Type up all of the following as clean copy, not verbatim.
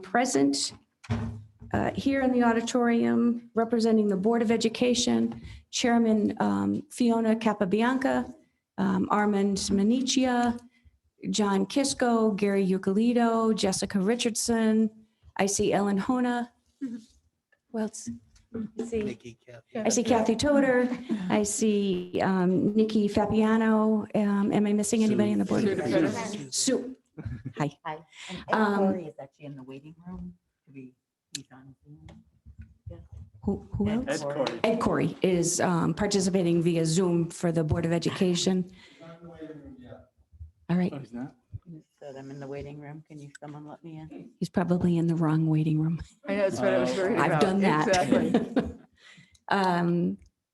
Present here in the auditorium, representing the Board of Education, Chairman Fiona Capabianca, Armand Manicia, John Kisco, Gary Eucalito, Jessica Richardson. I see Ellen Hona. Who else? I see Kathy Toder. I see Nikki Fabiano. Am I missing anybody in the board? Sue. Hi. Hi. And Ed Corey is actually in the waiting room. He's on Zoom. Who else? Ed Corey. Ed Corey is participating via Zoom for the Board of Education. All right. Oh, he's not? You said I'm in the waiting room. Can you someone let me in? He's probably in the wrong waiting room. I know, that's what I was worried about. I've done that. Exactly.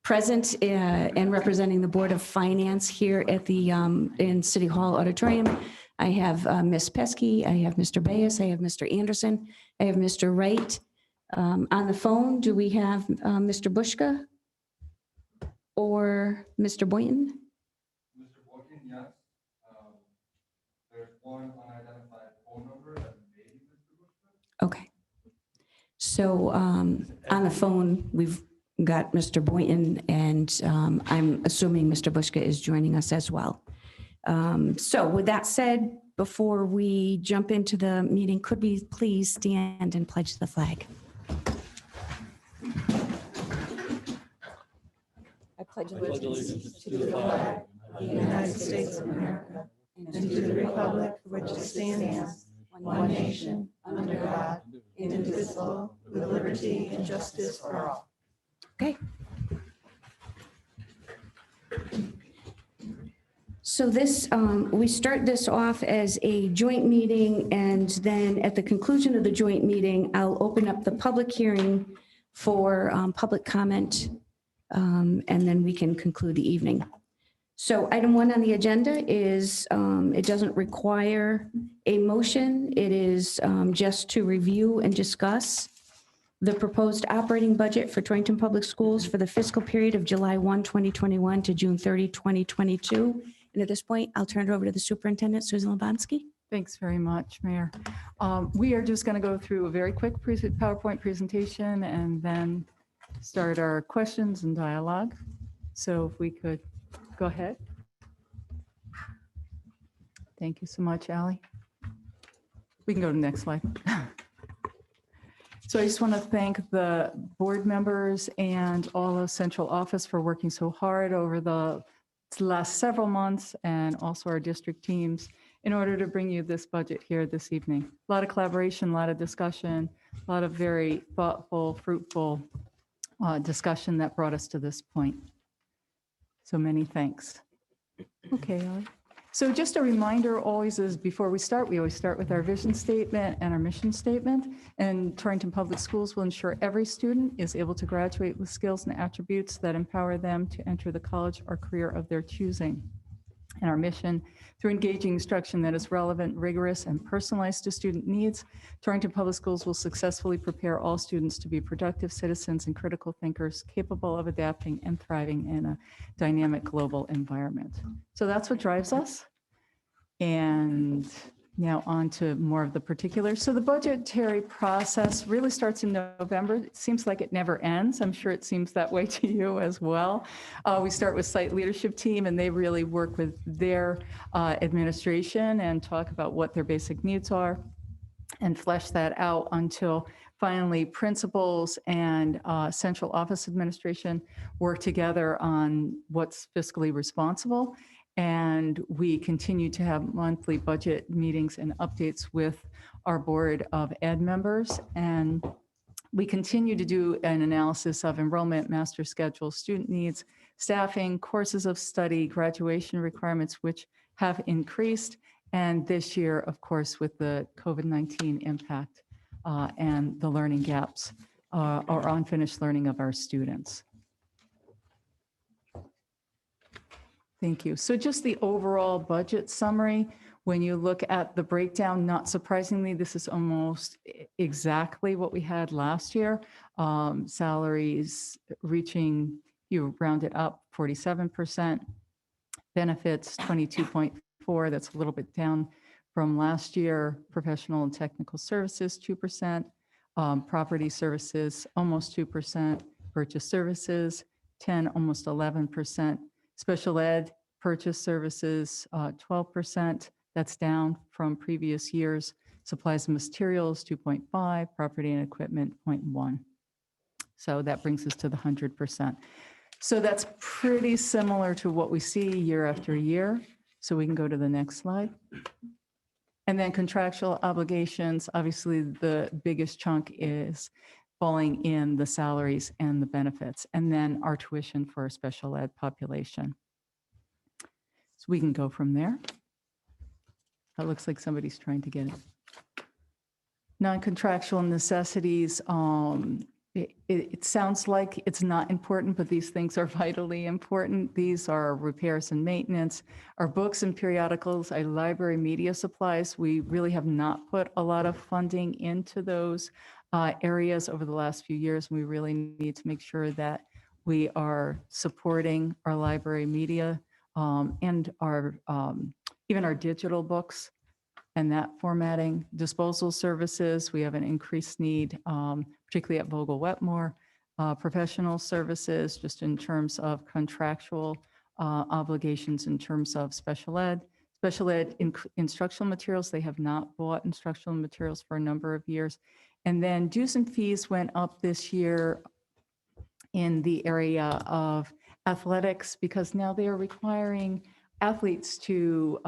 Present and representing the Board of Finance here at the in City Hall Auditorium, I have Ms. Pesky, I have Mr. Bayes, I have Mr. Anderson, I have Mr. Wright. On the phone, do we have Mr. Bushka or Mr. Boynton? Mr. Boynton, yes. There's one unidentified phone number that may be Mr. Bushka. Okay. So on the phone, we've got Mr. Boynton, and I'm assuming Mr. Bushka is joining us as well. So with that said, before we jump into the meeting, could we please stand and pledge the flag? I pledge allegiance to the flag of the United States of America and to the republic for which it stands, one nation, under God, indivisible, with liberty and justice for all. Okay. So this, we start this off as a joint meeting, and then at the conclusion of the joint meeting, I'll open up the public hearing for public comment, and then we can conclude the evening. So item 1 on the agenda is, it doesn't require a motion. It is just to review and discuss the proposed operating budget for Torrington Public Schools for the fiscal period of July 1, 2021 to June 30, 2022. And at this point, I'll turn it over to the superintendent, Susan Lebonsky. Thanks very much, Mayor. We are just going to go through a very quick PowerPoint presentation and then start our questions and dialogue. So if we could go ahead. Thank you so much, Allie. We can go to the next slide. So I just want to thank the board members and all of central office for working so hard over the last several months, and also our district teams, in order to bring you this budget here this evening. A lot of collaboration, a lot of discussion, a lot of very thoughtful, fruitful discussion that brought us to this point. So many thanks. Okay, Ellie. So just a reminder always is before we always start with our vision statement and our mission statement. And Torrington Public Schools will ensure every student is able to graduate with skills and attributes that empower them to enter the college or career of their choosing. And our mission, through engaging instruction that is relevant, rigorous, and personalized to student needs, Torrington Public Schools will successfully prepare all students to be productive citizens and critical thinkers capable of adapting and thriving in a dynamic global environment. So that's what drives us. And now on to more of the particulars. So the budgetary process really starts in November. It seems like it never ends. I'm sure it seems that way to you as well. We start with site leadership team, and they really work with their administration and talk about what their basic needs are and flesh that out until finally principals and central office administration work together on what's fiscally responsible. And we continue to have monthly budget meetings and updates with our board of ed members. And we continue to do an analysis of enrollment, master schedule, student needs, staffing, courses of study, graduation requirements, which have increased. And this year, of course, with the COVID-19 impact and the learning gaps or unfinished learning of our students. Thank you. So just the overall budget summary, when you look at the breakdown, not surprisingly, this is almost exactly what we had last year. Salaries reaching, you round it up, 47%. Benefits, 22.4, that's a little bit down from last year. Professional and technical services, 2%. Property services, almost 2%. Purchase services, 10, almost 11%. Special ed purchase services, 12%. That's down from previous years. Supplies and materials, 2.5. Property and equipment, 0.1. So that brings us to the 100%. So that's pretty similar to what we see year after year. So we can go to the next slide. And then contractual obligations, obviously the biggest chunk is falling in the salaries and the benefits, and then our tuition for our special ed population. So we can go from there. That looks like somebody's trying to get it. Non-contractual necessities, it sounds like it's not important, but these things are vitally important. These are repairs and maintenance, our books and periodicals, our library media supplies. We really have not put a lot of funding into those areas over the last few years. We really need to make sure that we are supporting our library media and our even our digital books and that formatting. Disposal services, we have an increased need, particularly at Vogel Wetmore. Professional services, just in terms of contractual obligations in terms of special ed. Special ed instructional materials, they have not bought instructional materials for a number of years. And then dues and fees went up this year in the area of athletics because now they are requiring athletes to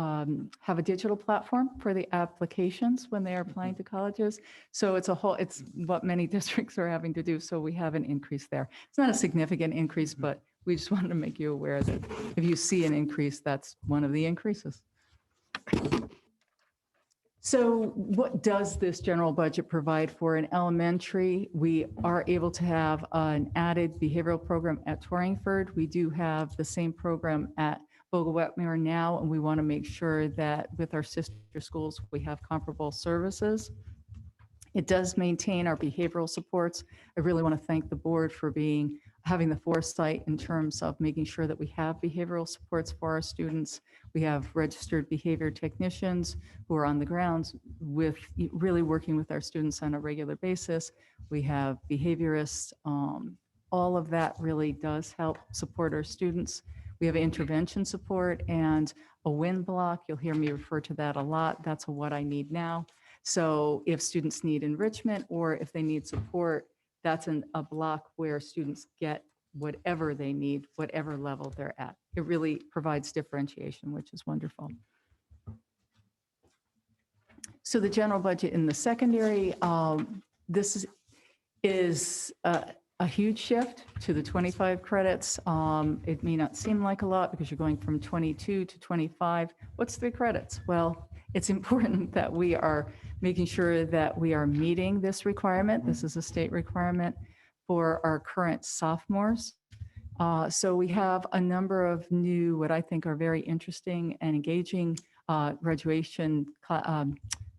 have a digital platform for the applications when they are applying to colleges. So it's what many districts are having to do. So we have an increase there. It's not a significant increase, but we just wanted to make you aware that if you see an increase, that's one of the increases. So what does this general budget provide for? In elementary, we are able to have an added behavioral program at Torrington. We do have the same program at Vogel Wetmore now, and we want to make sure that with our sister schools, we have comparable services. It does maintain our behavioral supports. I really want to thank the board for having the foresight in terms of making sure that we have behavioral supports for our students. We have registered behavior technicians who are on the grounds with really working with our students on a regular basis. We have behaviorists. All of that really does help support our students. We have intervention support and a WIN block. You'll hear me refer to that a lot. That's a what I need now. So if students need enrichment or if they need support, that's a block where students get whatever they need, whatever level they're at. It really provides differentiation, which is wonderful. So the general budget in the secondary, this is a huge shift to the 25 credits. It may not seem like a lot because you're going from 22 to 25. What's 3 credits? Well, it's important that we are making sure that we are meeting this requirement. This is a state requirement for our current sophomores. So we have a number of new, what I think are very interesting and engaging graduation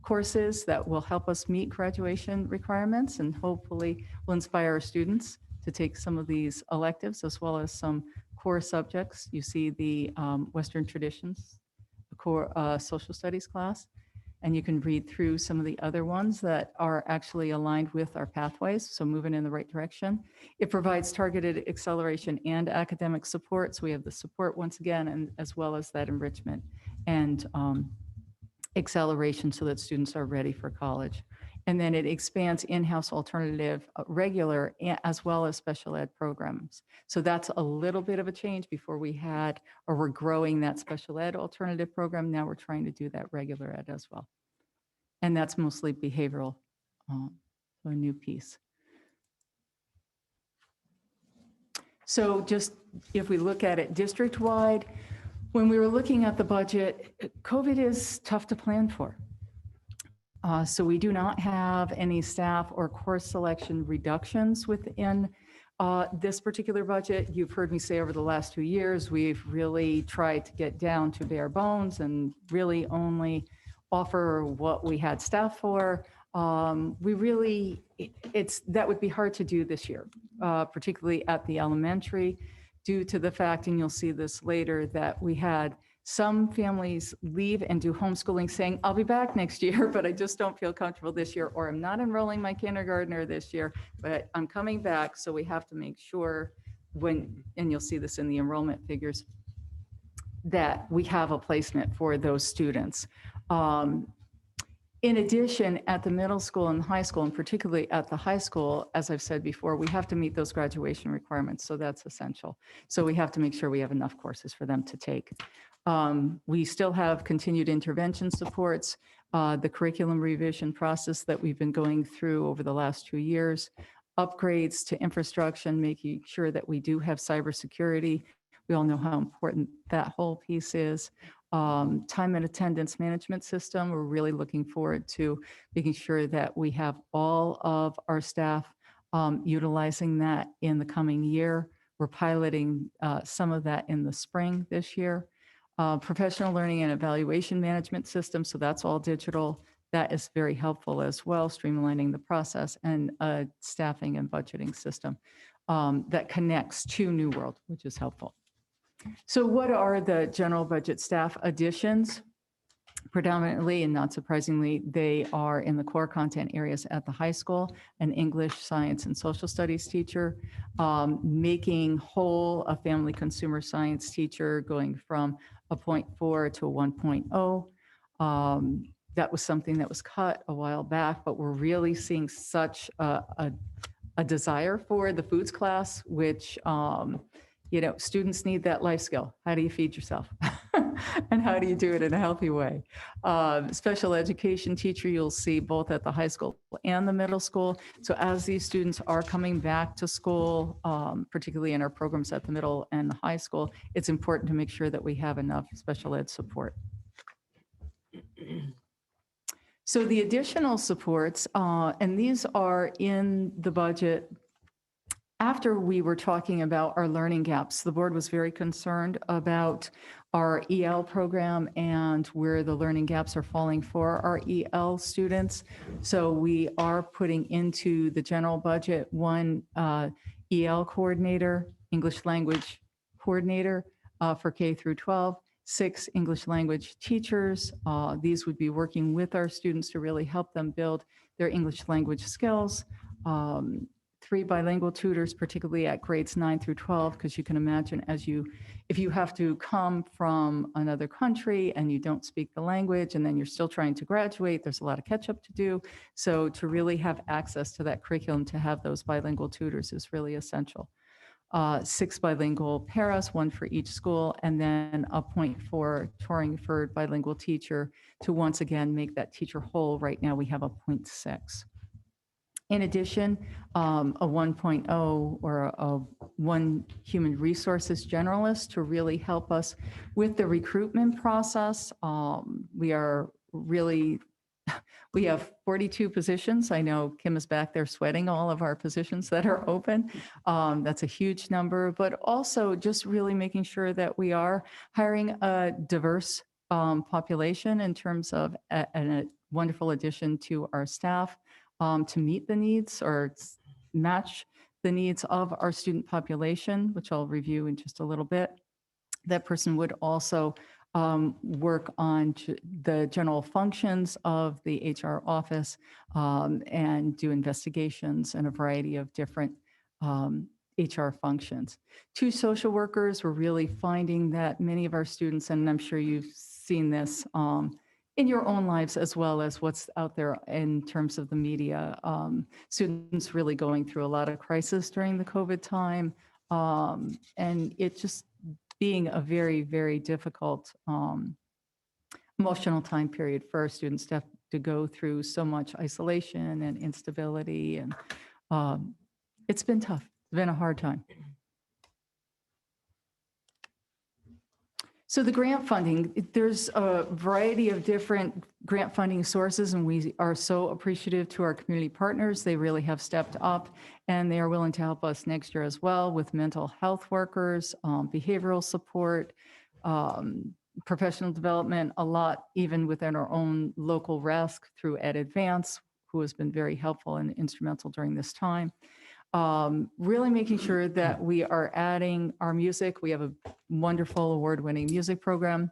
courses that will help us meet graduation requirements and hopefully will inspire our students to take some of these electives as well as some core subjects. You see the Western traditions, the core social studies class, and you can read through some of the other ones that are actually aligned with our pathways, so moving in the right direction. It provides targeted acceleration and academic support. So we have the support once again, and as well as that enrichment and acceleration so that students are ready for college. And then it expands in-house alternative, regular, as well as special ed programs. So that's a little bit of a change. Before we had, or we're growing that special ed alternative program. Now we're trying to do that regular ed as well. And that's mostly behavioral, so a new piece. So just if we look at it district-wide, when we were looking at the budget, COVID is tough to plan for. So we do not have any staff or course selection reductions within this particular budget. You've heard me say over the last 2 years, we've really tried to get down to bare bones and really only offer what we had staff for. We really, that would be hard to do this year, particularly at the elementary, due to the fact, and you'll see this later, that we had Some families leave and do homeschooling saying, I'll be back next year, but I just don't feel comfortable this year, or I'm not enrolling my kindergartner this year, but I'm coming back. So we have to make sure and you'll see this in the enrollment figures, that we have a placement for those students. In addition, at the middle school and high school, and particularly at the high school, as I've said before, we have to meet those graduation requirements, so that's essential. So we have to make sure we have enough courses for them to take. We still have continued intervention supports, the curriculum revision process that we've been going through over the last 2 years, upgrades to infrastructure, making sure that we do have cybersecurity. We all know how important that whole piece is. Time and attendance management system, we're really looking forward to making sure that we have all of our staff utilizing that in the coming year. We're piloting some of that in the spring this year. Professional learning and evaluation management system, so that's all digital. That is very helpful as well, streamlining the process, and a staffing and budgeting system that connects to New World, which is helpful. So what are the general budget staff additions? Predominantly, and not surprisingly, they are in the core content areas at the high school: an English, science, and social studies teacher, making whole a family consumer science teacher, going from a 0.4 to a 1.0. That was something that was cut a while back, but we're really seeing such a desire for the foods class, which students need that life skill. How do you feed yourself? And how do you do it in a healthy way? Special education teacher, you'll see both at the high school and the middle school. So as these students are coming back to school, particularly in our programs at the middle and the high school, it's important to make sure that we have enough special ed support. So the additional supports, and these are in the budget. After we were talking about our learning gaps, the board was very concerned about our EL program and where the learning gaps are falling for our EL students. So we are putting into the general budget one EL coordinator, English language coordinator for K through 12, 6 English language teachers. These would be working with our students to really help them build their English language skills. 3 bilingual tutors, particularly at grades 9 through 12, because you can imagine if you have to come from another country and you don't speak the language and then you're still trying to graduate, there's a lot of catch up to do. So to really have access to that curriculum, to have those bilingual tutors is really essential. 6 bilingual paras, 1 for each school, and then a 0.4 Torrington bilingual teacher to once again make that teacher whole. Right now we have a 0.6. In addition, a 1.0 or a 1 human resources generalist to really help us with the recruitment process. We have 42 positions. I know Kim is back there sweating all of our positions that are open. That's a huge number, but also just really making sure that we are hiring a diverse population in terms of a wonderful addition to our staff. To meet the needs or match the needs of our student population, which I'll review in just a little bit. That person would also work on the general functions of the HR office and do investigations and a variety of different HR functions. 2 social workers, we're really finding that many of our students, and I'm sure you've seen this in your own lives as well as what's out there in terms of the media. Students really going through a lot of crisis during the COVID time, and it just being a very, very difficult emotional time period for our students to have to go through so much isolation and instability, and it's been tough. It's been a hard time. So the grant funding, there's a variety of different grant funding sources, and we are so appreciative to our community partners. They really have stepped up, and they are willing to help us next year as well with mental health workers, behavioral support, professional development, a lot even within our own local RESC through Ed Advance, who has been very helpful and instrumental during this time. Really making sure that we are adding our music. We have a wonderful award-winning music program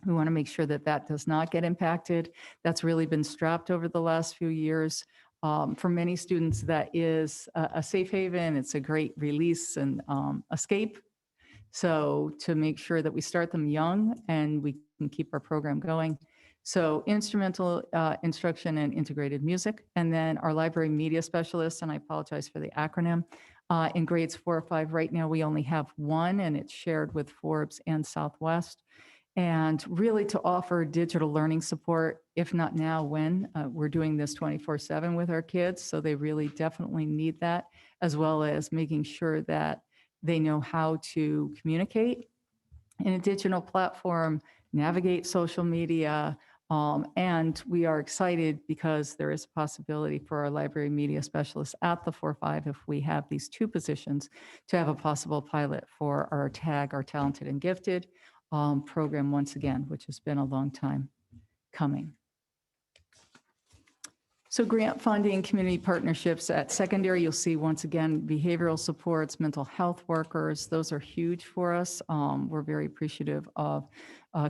We want to make sure that that does not get impacted. That's really been strapped over the last few years. For many students, that is a safe haven. It's a great release and escape. So to make sure that we start them young and we can keep our program going. So instrumental instruction and integrated music. And then our library media specialists, and I apologize for the acronym, in grades 4 or 5. Right now, we only have one, and it's shared with Forbes and Southwest. And really to offer digital learning support, if not now, when? We're doing this 24/7 with our kids, so they really definitely need that, as well as making sure that they know how to communicate in a digital platform, navigate social media, and we are excited because there is a possibility for our library media specialists at the 4-5, if we have these 2 positions, to have a possible pilot for our TAG, our Talented and Gifted program once again, which has been a long time coming. So grant funding, community partnerships at secondary, you'll see once again, behavioral supports, mental health workers, those are huge for us. We're very appreciative of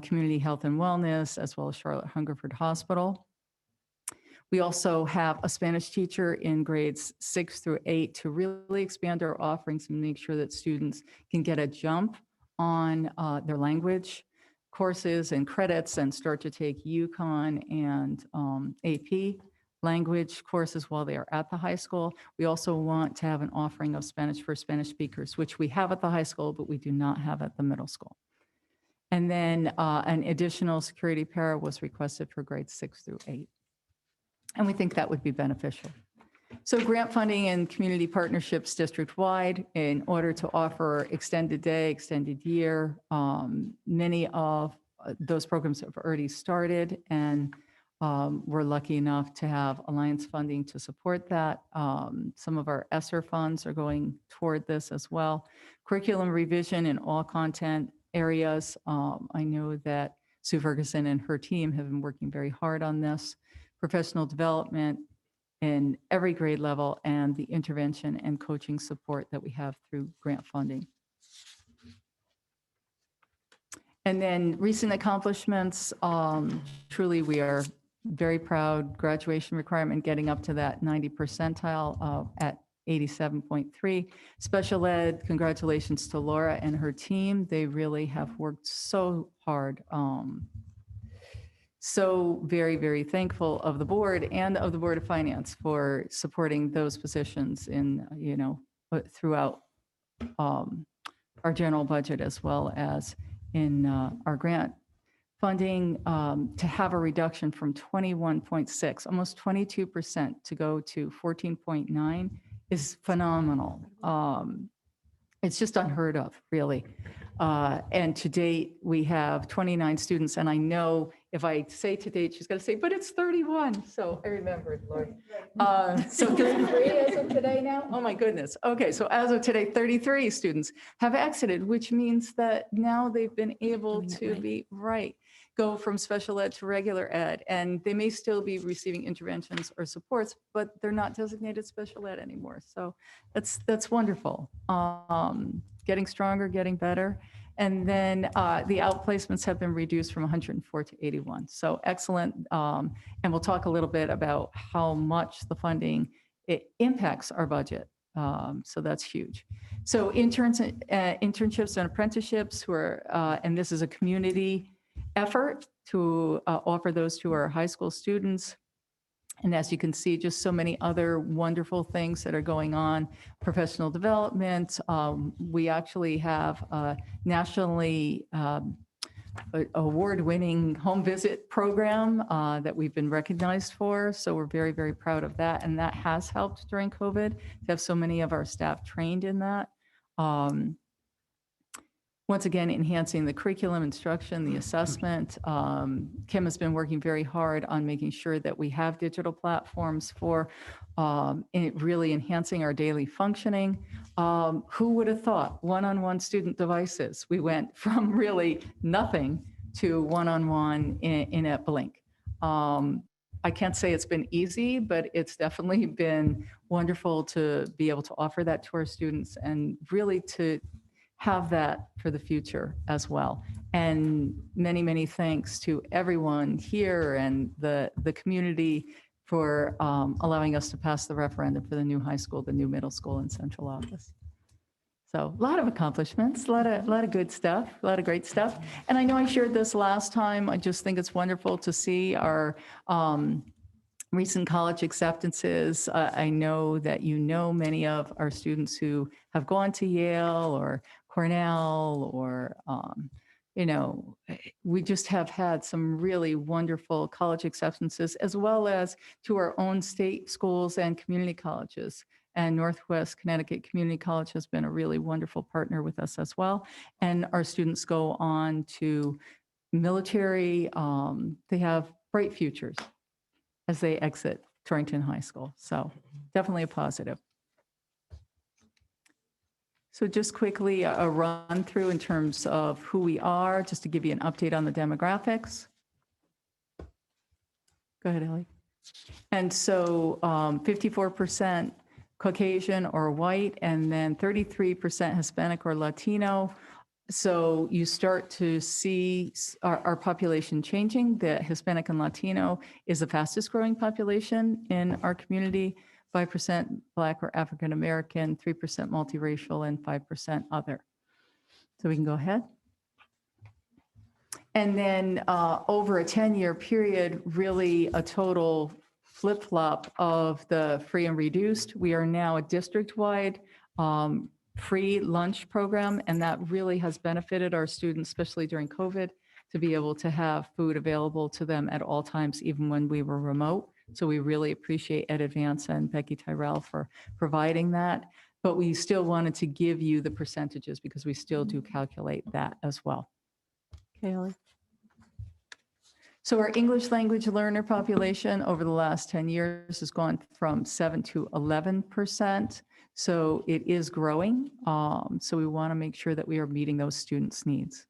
community health and wellness, as well as Charlotte Hungerford Hospital. We also have a Spanish teacher in grades 6 through 8 to really expand our offerings and make sure that students can get a jump on their language courses and credits and start to take UConn and AP language courses while they are at the high school. We also want to have an offering of Spanish for Spanish speakers, which we have at the high school, but we do not have at the middle school. And then an additional security para was requested for grades 6 through 8. And we think that would be beneficial. So grant funding and community partnerships district-wide in order to offer extended day, extended year. Many of those programs have already started, and we're lucky enough to have Alliance funding to support that. Some of our ESSER funds are going toward this as well. Curriculum revision in all content areas. I know that Sue Ferguson and her team have been working very hard on this. Professional development in every grade level, and the intervention and coaching support that we have through grant funding. And then recent accomplishments, truly we are very proud. Graduation requirement getting up to that 90 percentile at 87.3. Special ed, congratulations to Laura and her team. They really have worked so hard. So very, very thankful of the board and of the Board of Finance for supporting those positions in, throughout our general budget, as well as in our grant funding. To have a reduction from 21.6, almost 22%, to go to 14.9 is phenomenal. It's just unheard of, really. And to date, we have 29 students, and I know if I say to date, she's going to say, but it's 31. So I remembered, Lord. So 33 as of today now? Oh my goodness. Okay, so as of today, 33 students have exited, which means that now they've been able to go from special ed to regular ed, and they may still be receiving interventions or supports, but they're not designated special ed anymore. So that's wonderful. Getting stronger, getting better. And then the outplacements have been reduced from 104 to 81. So excellent. And we'll talk a little bit about how much the funding impacts our budget. So that's huge. So internships and apprenticeships who are, and this is a community effort to offer those to our high school students. And as you can see, just so many other wonderful things that are going on. Professional development. We actually have a nationally award-winning home visit program that we've been recognized for. So we're very, very proud of that. And that has helped during COVID to have so many of our staff trained in that. Once again, enhancing the curriculum, instruction, the assessment. Kim has been working very hard on making sure that we have digital platforms for really enhancing our daily functioning. Who would have thought one-on-one student devices? We went from really nothing to one-on-one in a blink. I can't say it's been easy, but it's definitely been wonderful to be able to offer that to our students and really to have that for the future as well. And many, many thanks to everyone here and the community for allowing us to pass the referendum for the new high school, the new middle school and central office. So a lot of accomplishments, a lot of good stuff, a lot of great stuff. And I know I shared this last time. I just think it's wonderful to see our recent college acceptances. I know that you know many of our students who have gone to Yale or Cornell or, we just have had some really wonderful college acceptances, as well as to our own state schools and community colleges. And Northwest Connecticut Community College has been a really wonderful partner with us as well. And our students go on to military, they have bright futures as they exit Torrington High School. So definitely a positive. So just quickly, a run through in terms of who we are, just to give you an update on the demographics. Go ahead, Ellie. And so 54% Caucasian or white, and then 33% Hispanic or Latino. So you start to see our population changing. The Hispanic and Latino is the fastest growing population in our community. 5% Black or African American, 3% multiracial, and 5% other. So we can go ahead. And then over a 10-year period, really a total flip-flop of the free and reduced. We are now a district-wide free lunch program, and that really has benefited our students, especially during COVID, to be able to have food available to them at all times, even when we were remote. So we really appreciate Ed Advance and Becky Tyrell for providing that. But we still wanted to give you the percentages because we still do calculate that as well. Okay, Ellie. So our English language learner population over the last 10 years has gone from 7 to 11%. So it is growing. So we want to make sure that we are meeting those students' needs.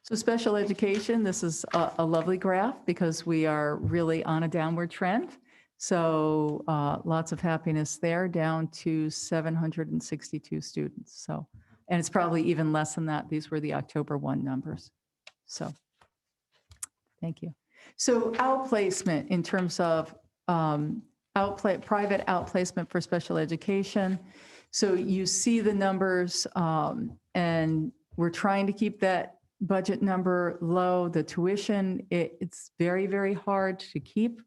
So special education, this is a lovely graph because we are really on a downward trend. So lots of happiness there, down to 762 students. So, and it's probably even less than that. These were the October 1 numbers. So thank you. So outplacement in terms of private outplacement for special education. So you see the numbers and we're trying to keep that budget number low. The tuition, it's very, very hard to keep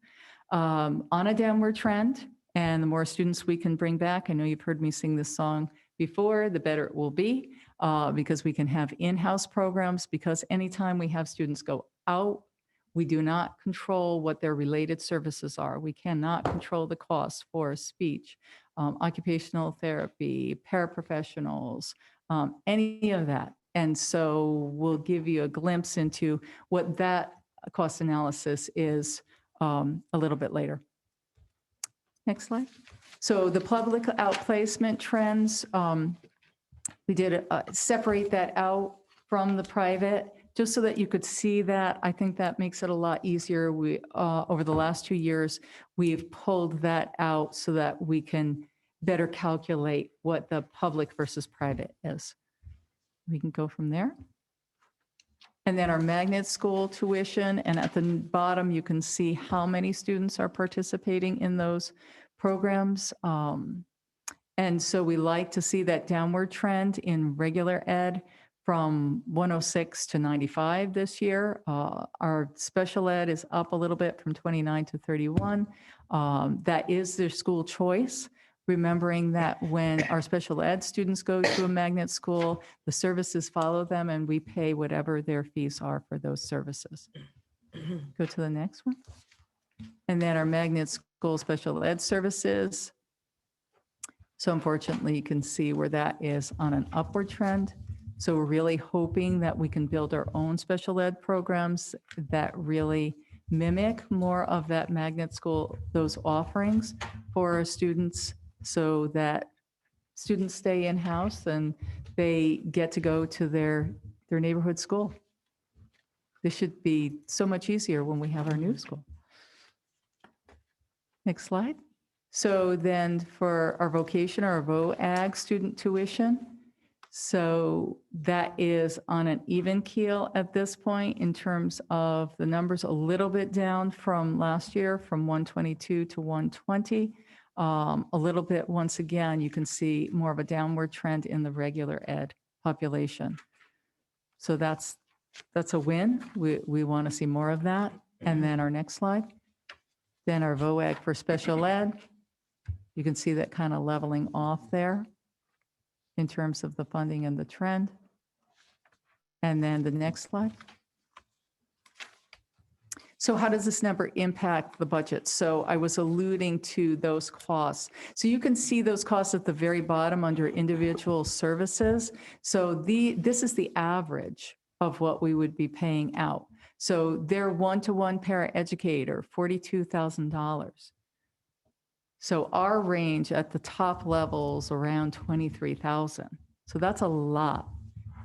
on a downward trend. And the more students we can bring back, I know you've heard me sing this song before, the better it will be because we can have in-house programs, because anytime we have students go out, we do not control what their related services are. We cannot control the costs for speech, occupational therapy, paraprofessionals, any of that. And so we'll give you a glimpse into what that cost analysis is a little bit later. Next slide. So the public outplacement trends, we did separate that out from the private, just so that you could see that. I think that makes it a lot easier. We over the last 2 years, we've pulled that out so that we can better calculate what the public versus private is. We can go from there. And then our magnet school tuition, and at the bottom, you can see how many students are participating in those programs. And so we like to see that downward trend in regular ed from 106 to 95 this year. Our special ed is up a little bit from 29 to 31. That is their school choice. Remembering that when our special ed students go to a magnet school, the services follow them and we pay whatever their fees are for those services. Go to the next one. And then our magnet school special ed services. So unfortunately, you can see where that is on an upward trend. So we're really hoping that we can build our own special ed programs that really mimic more of that magnet school, those offerings for our students, so that students stay in-house and they get to go to their neighborhood school. This should be so much easier when we have our new school. Next slide. So then for our vocation or our VOAG student tuition, so that is on an even keel at this point in terms of the numbers, a little bit down from last year, from 122 to 120. A little bit, once again, you can see more of a downward trend in the regular ed population. So that's a win. We want to see more of that. And then our next slide. Then our VOAG for special ed. You can see that kind of leveling off there in terms of the funding and the trend. And then the next slide. So how does this number impact the budget? So I was alluding to those costs. So you can see those costs at the very bottom under individual services. So this is the average of what we would be paying out. So their one-to-one paraeducator, $42,000. So our range at the top levels around 23,000. So that's a lot.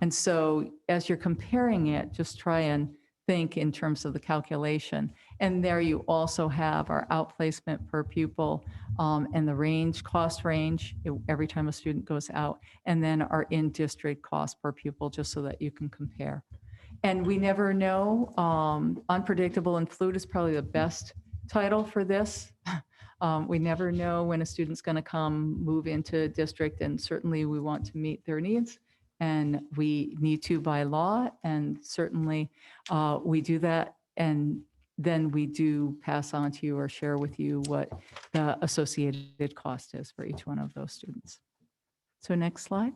And so as you're comparing it, just try and think in terms of the calculation. And there you also have our outplacement per pupil and the range, cost range, every time a student goes out, and then our in-district cost per pupil, just so that you can compare. And we never know. Unpredictable and fluid is probably the best title for this. We never know when a student's going to move into district, and certainly we want to meet their needs, and we need to by law, and certainly we do that, and then we do pass on to you or share with you what the associated cost is for each one of those students. So next slide.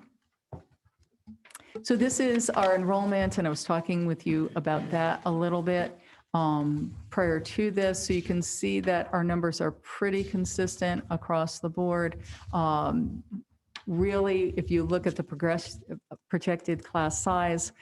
So this is our enrollment, and I was talking with you about that a little bit prior to this. So you can see that our numbers are pretty consistent across the board. Really, if you look at the projected class size,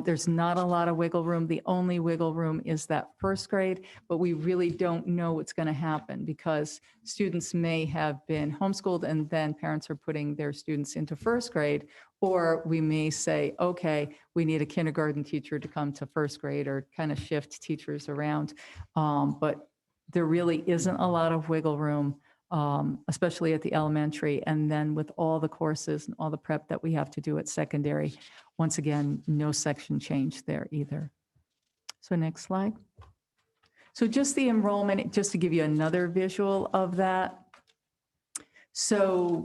there's not a lot of wiggle room. The only wiggle room is that first grade, but we really don't know what's going to happen because students may have been homeschooled and then parents are putting their students into first grade, or we may say, okay, we need a kindergarten teacher to come to first grade, or kind of shift teachers around. But there really isn't a lot of wiggle room, especially at the elementary. And then with all the courses and all the prep that we have to do at secondary, once again, no section change there either. So next slide. So just the enrollment, just to give you another visual of that. So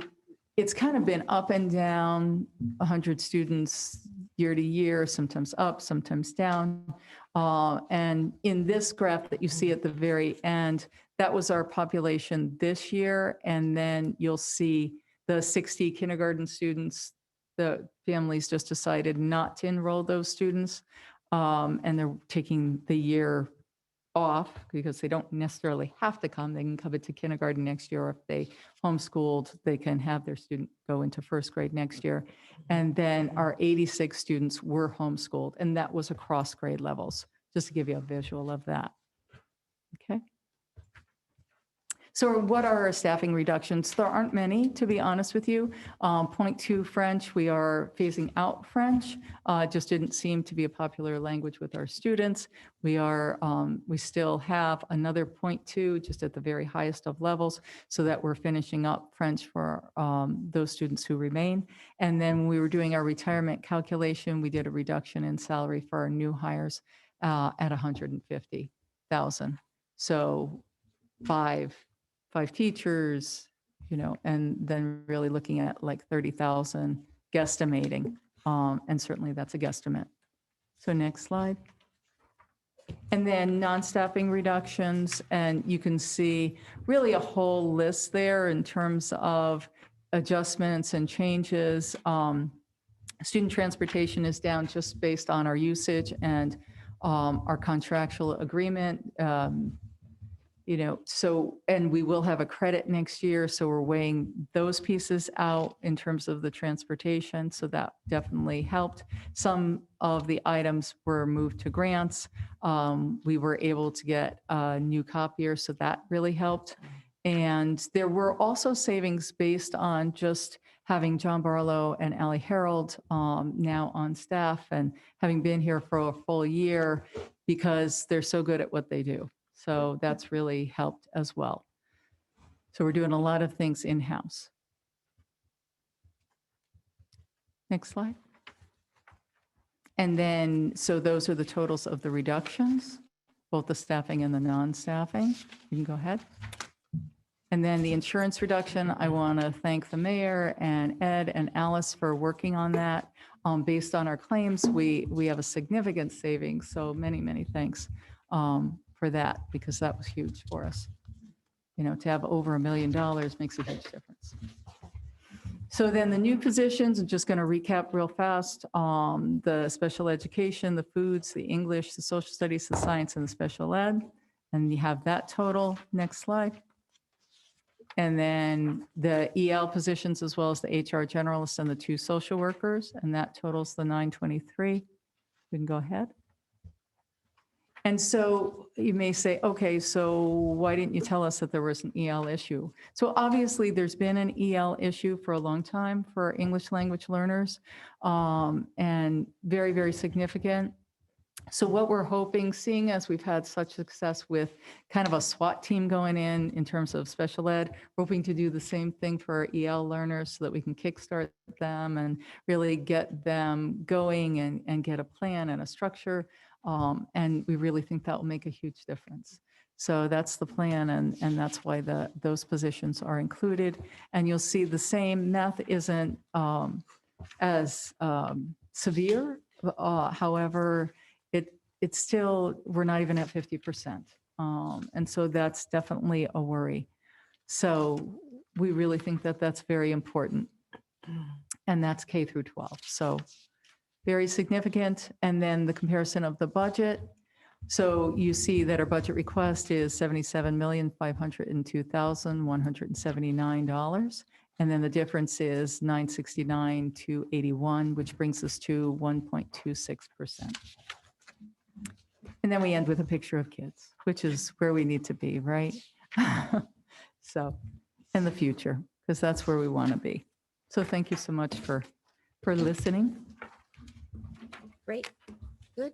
it's kind of been up and down, 100 students year to year, sometimes up, sometimes down. And in this graph that you see at the very end, that was our population this year. And then you'll see the 60 kindergarten students, the families just decided not to enroll those students. And they're taking the year off because they don't necessarily have to come. They can come into kindergarten next year. Or if they homeschooled, they can have their student go into first grade next year. And then our 86 students were homeschooled, and that was across grade levels, just to give you a visual of that. Okay. So what are our staffing reductions? There aren't many, to be honest with you. 0.2 French, we are phasing out French. Just didn't seem to be a popular language with our students. We still have another 0.2 just at the very highest of levels, so that we're finishing up French for those students who remain. And then when we were doing our retirement calculation, we did a reduction in salary for our new hires at 150,000. So five teachers, and then really looking at like 30,000 guesstimating. And certainly that's a guesstimate. So next slide. And then non-staffing reductions, and you can see really a whole list there in terms of adjustments and changes. Student transportation is down just based on our usage and our contractual agreement. And we will have a credit next year, so we're weighing those pieces out in terms of the transportation, so that definitely helped. Some of the items were moved to grants. We were able to get a new copier, so that really helped. And there were also savings based on just having John Barlow and Allie Harold now on staff and having been here for a full year because they're so good at what they do. So that's really helped as well. So we're doing a lot of things in-house. Next slide. And then, so those are the totals of the reductions, both the staffing and the non-staffing. You can go ahead. And then the insurance reduction, I want to thank the mayor and Ed and Alice for working on that. Based on our claims, we have a significant savings. So many, many thanks for that, because that was huge for us. You know, to have over $1 million makes a huge difference. So then the new positions, I'm just going to recap real fast. The special education, the foods, the English, the social studies, the science, and the special ed. And you have that total. Next slide. And then the EL positions, as well as the HR generalists and the 2 social workers. And that totals the 923. We can go ahead. And so you may say, okay, so why didn't you tell us that there was an EL issue? So obviously there's been an EL issue for a long time for English language learners, and very, very significant. So what we're hoping, seeing as we've had such success with kind of a SWAT team going in terms of special ed, we're hoping to do the same thing for our EL learners so that we can kickstart them and really get them going and get a plan and a structure. And we really think that will make a huge difference. So that's the plan, and that's why those positions are included. And you'll see the same math isn't as severe. However, it's still, we're not even at 50%. And so that's definitely a worry. So we really think that that's very important. And that's K through 12. So very significant. And then the comparison of the budget. So you see that our budget request is $77,502,179. And then the difference is 969 to 81, which brings us to 1.26%. And then we end with a picture of kids, which is where we need to be, right? So, in the future, because that's where we want to be. So thank you so much for listening. Great, good.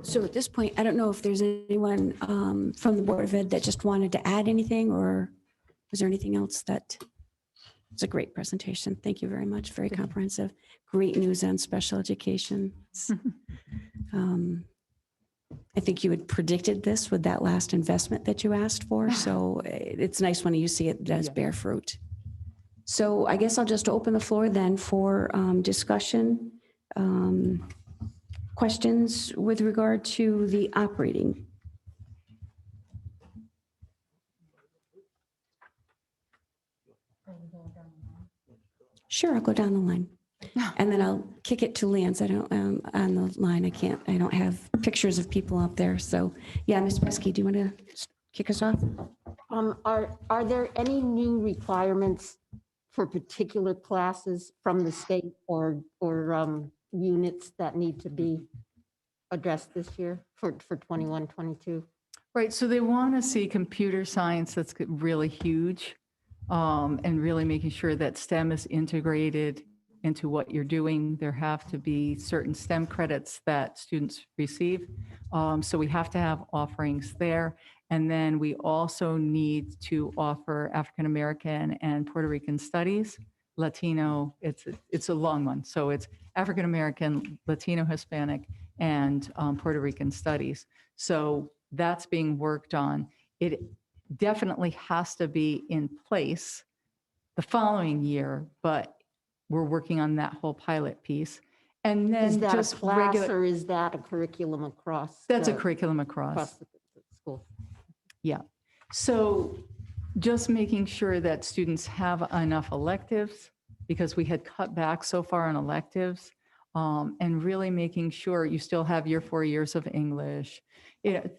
So at this point, I don't know if there's anyone from the Board of Ed that just wanted to add anything, or was there anything else that, it's a great presentation. Thank you very much. Very comprehensive. Great news on special education. I think you had predicted this with that last investment that you asked for. So it's nice when you see it does bear fruit. So I guess I'll just open the floor then for discussion. Questions with regard to the operating. Sure, I'll go down the line. And then I'll kick it to Lance. I don't, on the line, I don't have pictures of people up there. So yeah, Ms. Bresky, do you want to kick us off? Are there any new requirements for particular classes from the state or units that need to be addressed this year for 21, 22? Right, so they want to see computer science that's really huge, and really making sure that STEM is integrated into what you're doing. There have to be certain STEM credits that students receive. So we have to have offerings there. And then we also need to offer African American and Puerto Rican studies, Latino, it's a long one. So it's African American, Latino, Hispanic, and Puerto Rican studies. So that's being worked on. It definitely has to be in place the following year, but we're working on that whole pilot piece. And then Is that just a class or is that a curriculum across? That's a the- curriculum across. Across the school. Yeah. So just making sure that students have enough electives, because we had cut back so far on electives, and really making sure you still have your 4 years of English.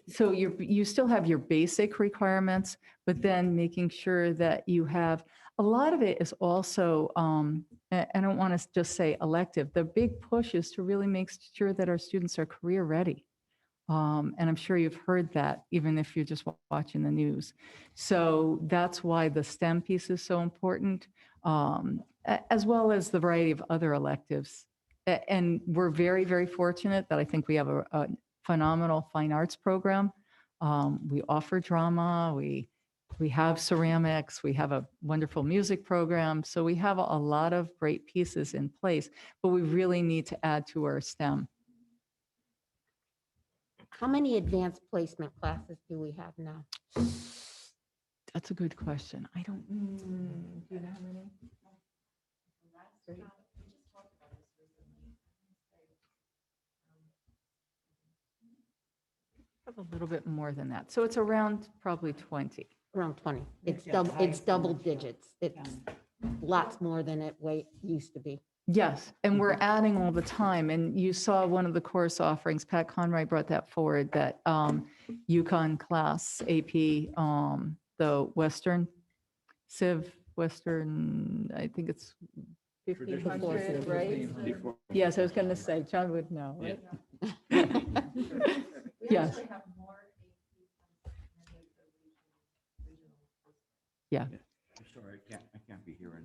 So you still have your basic requirements, but then making sure that you have, a lot of it is also, I don't want to just say elective. The big push is to really make sure that our students are career ready. And I'm sure you've heard that, even if you're just watching the news. So that's why the STEM piece is so important, as well as the variety of other electives. And we're very, very fortunate that I think we have a phenomenal fine arts program. We offer drama, we We have ceramics, we have a wonderful music program. So we have a lot of great pieces in place, but we really need to add to our STEM. How many advanced placement classes do we have now? That's a good question. I don't, do you know how many? A little bit more than that. So it's around probably 20. Around 20. It's Yeah, double, it's highest double in the field. digits. It's lots more than it used to be. Yes, and we're adding all the time. And you saw one of the course offerings, Pat Conroy brought that forward, that UConn class AP, the Western Civ, Western, I think it's 1500, right? Yes, I was going to say, John would know, right? Yes. Yeah. I'm sorry, I can't be hearing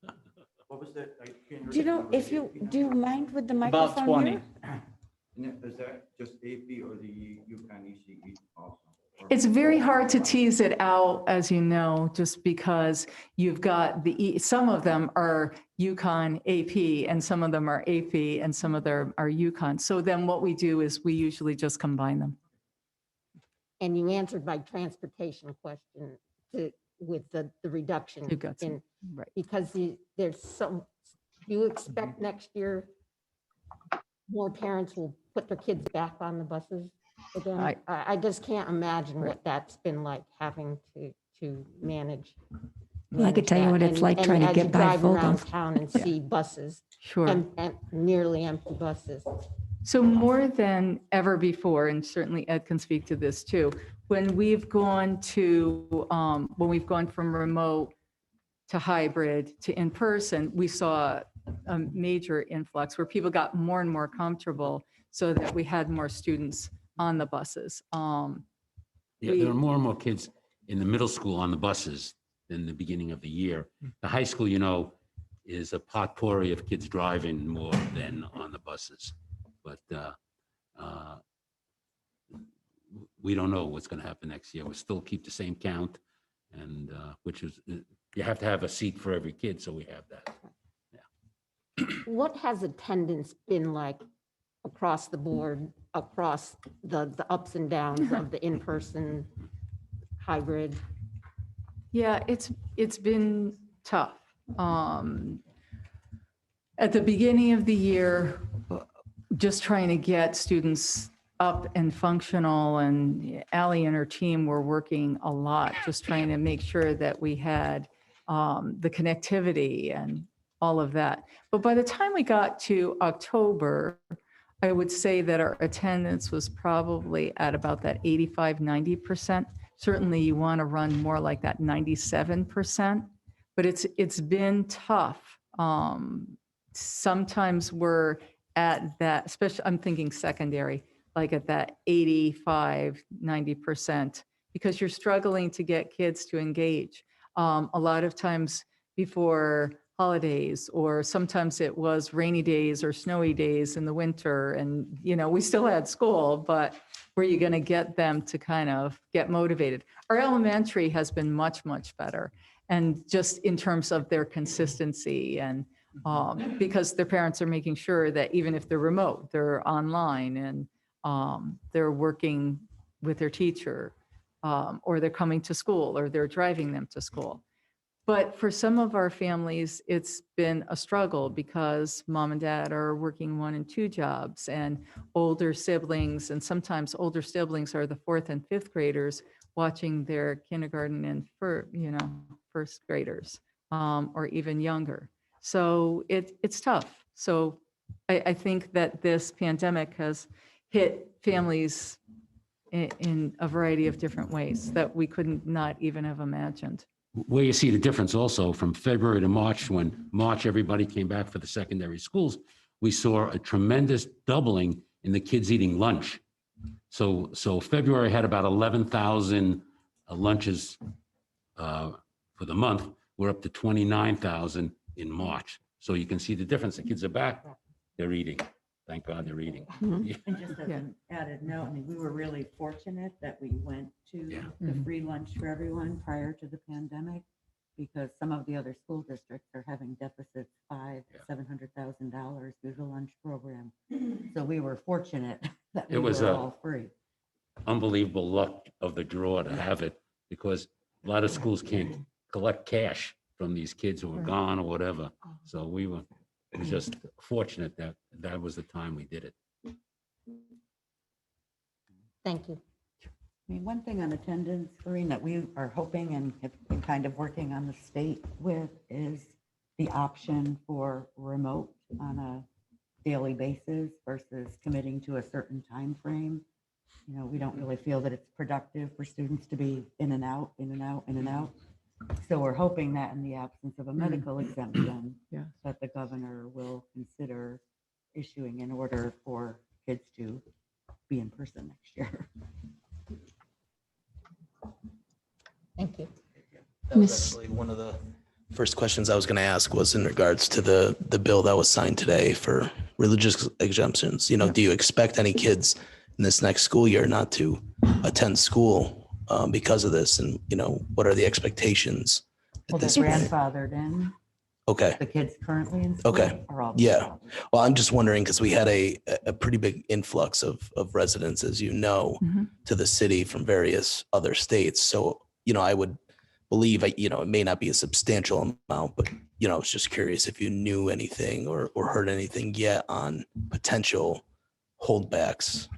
that. What was that? Do you know, if you, do you mind with the microphone About 20. here? Is that just AP or the UConn ECE also? Or- It's very hard to tease it out, as you know, just because you've got some of them are UConn AP and some of them are AP and some of them are UConn. So then what we do is we usually just combine them. And you answered my transportation question with the reduction. You've got some, in right. Because there's some, do you expect next year more parents will put their kids back on the buses again? I just can't imagine what that's been like, having to manage. I could tell you that. what it's like And trying to as get you by drive around Fulton. town and see buses Sure. and nearly empty buses. So more than ever before, and certainly Ed can speak to this too, when we've gone from remote to hybrid to in-person, we saw a major influx where people got more and more comfortable so that we had more students on the buses. Yeah, there are more and more kids in the middle school on the buses than the beginning of the year. The high school, is a potpourri of kids driving more than on the buses. But we don't know what's going to happen next year. We'll still keep the same count, and which is, you have to have a seat for every kid, so we have that. What has attendance been like across the board, across the ups and downs of the in-person hybrid? Yeah, it's been tough. At the beginning of the year, just trying to get students up and functional, and Ally and her team were working a lot, just trying to make sure that we had the connectivity and all of that. But by the time we got to October, I would say that our attendance was probably at about that 85, 90%. Certainly you want to run more like that 97%, but it's been tough. Sometimes we're at that, especially I'm thinking secondary, like at that 85, 90%, because you're struggling to get kids to engage. A lot of times before holidays, or sometimes it was rainy days or snowy days in the winter, and we still had school, but were you going to get them to kind of get motivated? Our elementary has been much, much better, and just in terms of their consistency, and because their parents are making sure that even if they're remote, they're online, and they're working with their teacher, or they're coming to school, or they're driving them to school. But for some of our families, it's been a struggle because mom and dad are working 1 and 2 jobs, and older siblings, and sometimes older siblings are the 4th and 5th graders watching their kindergarten and first graders, or even younger. So it's tough. So I think that this pandemic has hit families in a variety of different ways that we couldn't not even have imagined. Where you see the difference also from February to March, when March everybody came back for the secondary schools, we saw a tremendous doubling in the kids eating lunch. So February had about 11,000 lunches for the month. We're up to 29,000 in March. So you can see the difference. The kids are back, they're eating. Thank God they're eating. Mhm. Yeah. And just as Yeah. an added note, I mean, we were really fortunate that we went to Yeah. the Mhm. free lunch for everyone prior to the pandemic, because some of the other school districts are having deficits Yeah. $700,000 through the lunch program. So we were fortunate that It we was were a- all free. Unbelievable luck of the draw to have it, because a lot of schools can't collect cash from these kids who are Right. gone or whatever. So we were just fortunate that that was the time we did it. Thank you. I mean, one thing on attendance, Corinne, that we are hoping and have been kind of working on the state with is the option for remote on a daily basis versus committing to a certain time frame. You know, we don't really feel that it's productive for students to be in and out, in and out, in and out. So we're hoping that in the absence of a medical exemption, Yes. that the governor will consider issuing an order for kids to be in person next year. Thank you. That was actually one of the first questions I was going to ask was in regards to the bill that was signed today for religious exemptions. You know, do you expect any kids in this next school year not to attend school because of this? And, you know, what are the expectations Well, at they're this point? grandfathered in. Okay. The kids currently in school Okay. are all. Yeah. grandfathered. Well, I'm just wondering because we had a pretty big influx of residents, as you know, Mhm. to the city from various other states. So, you know, I would believe, you know, it may not be a substantial amount, but, you know, I was just curious if you knew anything or heard anything yet on potential holdbacks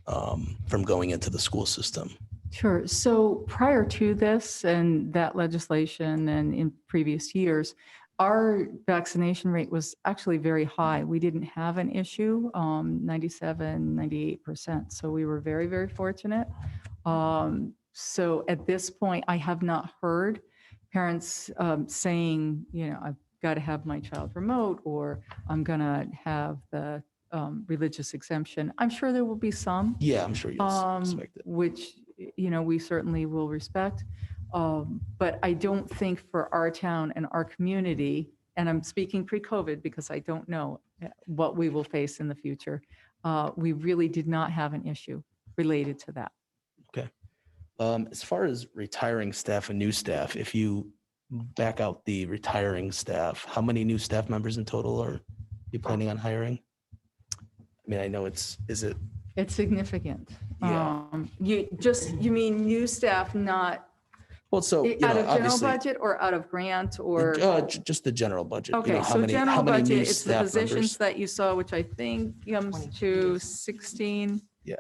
from going into the school system. Sure. So prior to this and that legislation and in previous years, our vaccination rate was actually very high. We didn't have an issue, 97, 98%. So we were very, very fortunate. So at this point, I have not heard parents saying, you know, I've got to have my child remote or I'm going to have the religious exemption. I'm sure there will be some. Yeah, I'm sure you'll expect it. Which, you know, we certainly will respect. But I don't think for our town and our community, and I'm speaking pre-COVID because I don't know what we will face in the future, we really did not have an issue related to that. Okay. As far as retiring staff and new staff, if you back out the retiring staff, how many new staff members in total are you planning on hiring? I mean, I know is it? It's significant. Yeah. You mean new staff, not Well, so, you out know, of general obviously, budget or out of grant or? just the general budget. You Okay, know, so general how many new budget, it's the staff positions members? that you saw, which I think comes to 16. Yeah.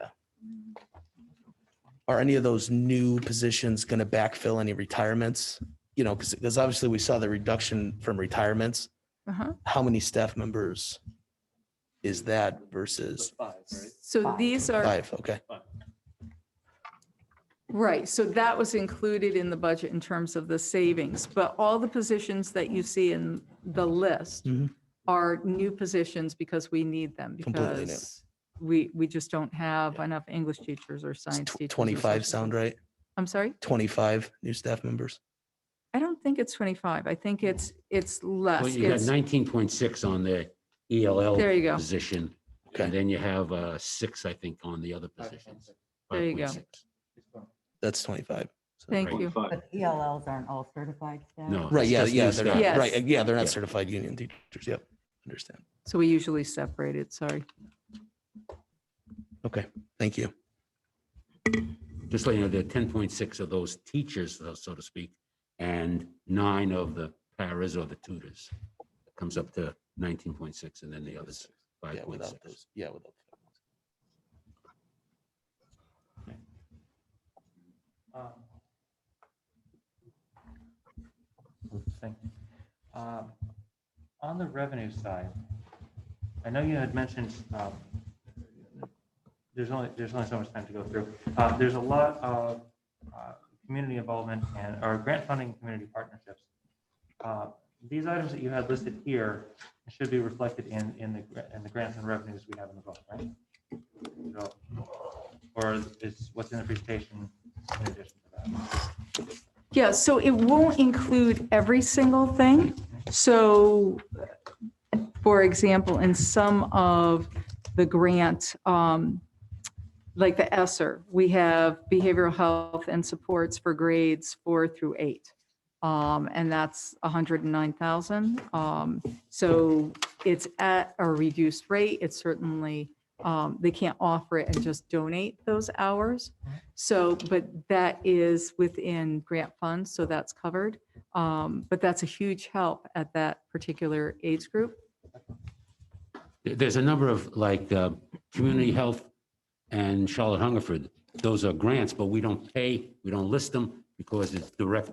Are any of those new positions going to backfill any retirements? You know, because obviously we saw the reduction from retirements. Uh-huh. How many staff members is that versus So these are, 5? Okay. right, so that was included in the budget in terms of the savings, but all the positions that you see in the list Mhm. are new positions because we need them, Completely new. because we just don't have enough English teachers or Does science teachers. or 25 social sound studies. right? I'm sorry? 25 new staff members? I don't think it's 25. I think it's less. Well, you got It's- 19.6 on the ELL There you go. position. Okay. And then you have 6, I think, on the other positions. There you go. 5.6. That's 25. So- Thank you. But ELLs aren't all certified staff. No. Right, it's yeah, just yeah, new they're staff. not, Yes. right, yeah, they're not Yeah. certified union teachers. Yep, understand. So we usually separate it, sorry. Okay, thank you. Just letting you know, there are 10.6 of those teachers, so to speak, and 9 of the paras or the tutors. It comes up to 19.6, and then the others, Yeah, without 5.6. those, yeah, without. Thank you. On the revenue side, I know you had mentioned, there's only so much time to go through. There's a lot of community involvement and or grant funding community partnerships. These items that you had listed here should be reflected in the grants and revenues we have in the book, right? So, or is what's in the presentation in addition to that? Yeah, so it won't include every single thing. So, for example, in some of the grant, like the ESSER, we have behavioral health and supports for grades 4 through 8. And that's 109,000. So it's at a reduced rate. It's certainly, they can't offer it and just donate those hours. So, but that is within grant funds, so that's covered. But that's a huge help at that particular age group. There's a number of like community health and Charlotte Hungerford. Those are grants, but we don't pay, we don't list them because it's direct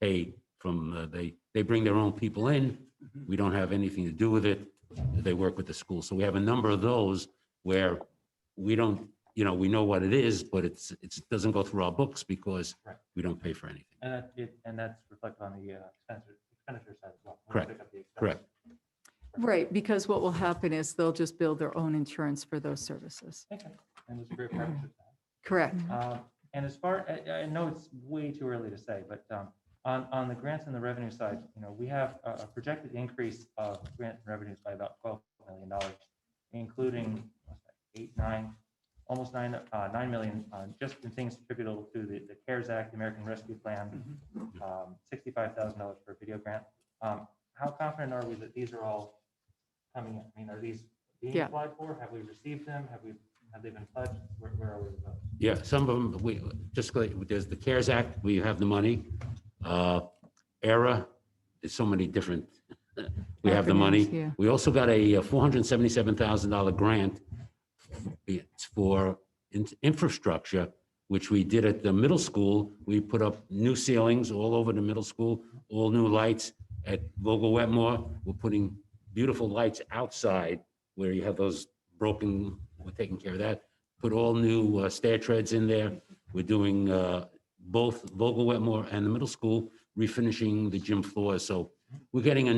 pay from, they bring their own people in. We don't have anything to do with it. They work with the school. So we have a number of those where we don't, you know, we know what it is, but it doesn't go through our books because we don't pay for anything. And that's reflected on the expenditure side as well. We Correct. pick up the expense. Correct. Right, because what will happen is they'll just build their own insurance for those services. Okay, and it's a great partnership. Correct. And as far, I know it's way too early to say, but on the grants and the revenue side, you know, we have a projected increase of grant revenues by about $12 million, including almost 9 million just in things attributable to the CARES Act, the American Rescue Plan, $65,000 for a video grant. How confident are we that these are all coming in? I mean, are these being applied for? Have we received them? Have they been pledged? Where are we with those? Yeah, some of them, we just like, there's the CARES Act, we have the money. ERA, there's so many different, we have the money. Yeah. We also got a $477,000 grant. It's for infrastructure, which we did at the middle school. We put up new ceilings all over the middle school, all new lights. At Vogel Wetmore, we're putting beautiful lights outside where you have those broken, we're taking care of that. Put all new stair treads in there. We're doing both Vogel Wetmore and the middle school, refinishing the gym floors. So we're getting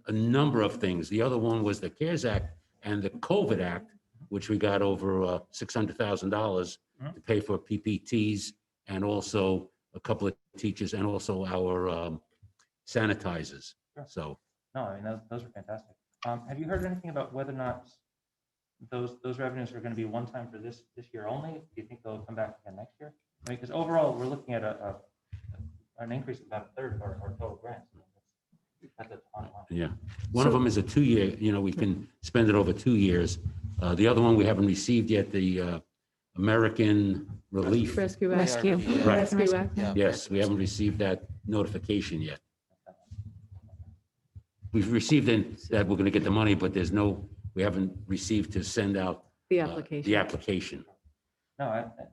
a number of things. The other one was the CARES Act and the COVID Act, which we got over $600,000 to pay for PPTs and also a couple of teachers and also our sanitizers. Sure. So No, I mean, those are fantastic. Have you heard anything about whether or not those revenues are going to be one time for this year only? Do you think they'll come back again next year? I mean, because overall, we're looking at an increase of about a third of our total grants. That's a ton of money. yeah, one of them is a 2-year, you know, we can spend it over 2 years. The other one we haven't received yet, the American Relief. Rescue Act. Rescue. Right. Rescue Act. Yes, we haven't received that notification yet. We've received that we're going to get the money, but we haven't received to send out The the application. application. No,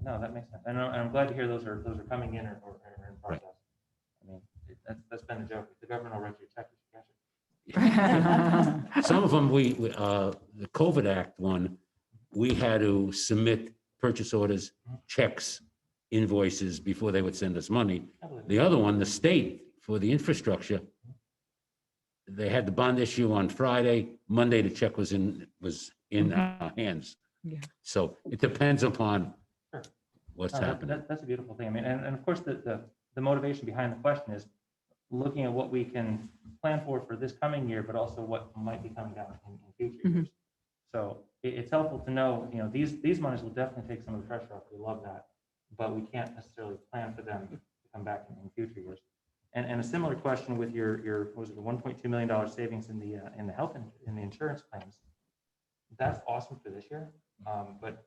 that makes sense. And I'm glad to hear those are coming in or in process. I mean, that's been a joke. If the government will write you a check, you cash it. Some of them, the COVID Act one, we had to submit purchase orders, checks, invoices before they would send us money. The other one, the state, for the infrastructure, they had the bond issue on Friday. Monday, the check was in our hands. Yeah. So it depends upon Sure. what's No, happening. that's a beautiful thing. I mean, and of course, the motivation behind the question is looking at what we can plan for this coming year, but also what might be coming down in future years. So it's helpful to know, you know, these monies will definitely take some of the pressure off. We love that, but we can't necessarily plan for them to come back in future years. And a similar question with your what was it, the $1.2 million savings in the health and in the insurance claims. That's awesome for this year, but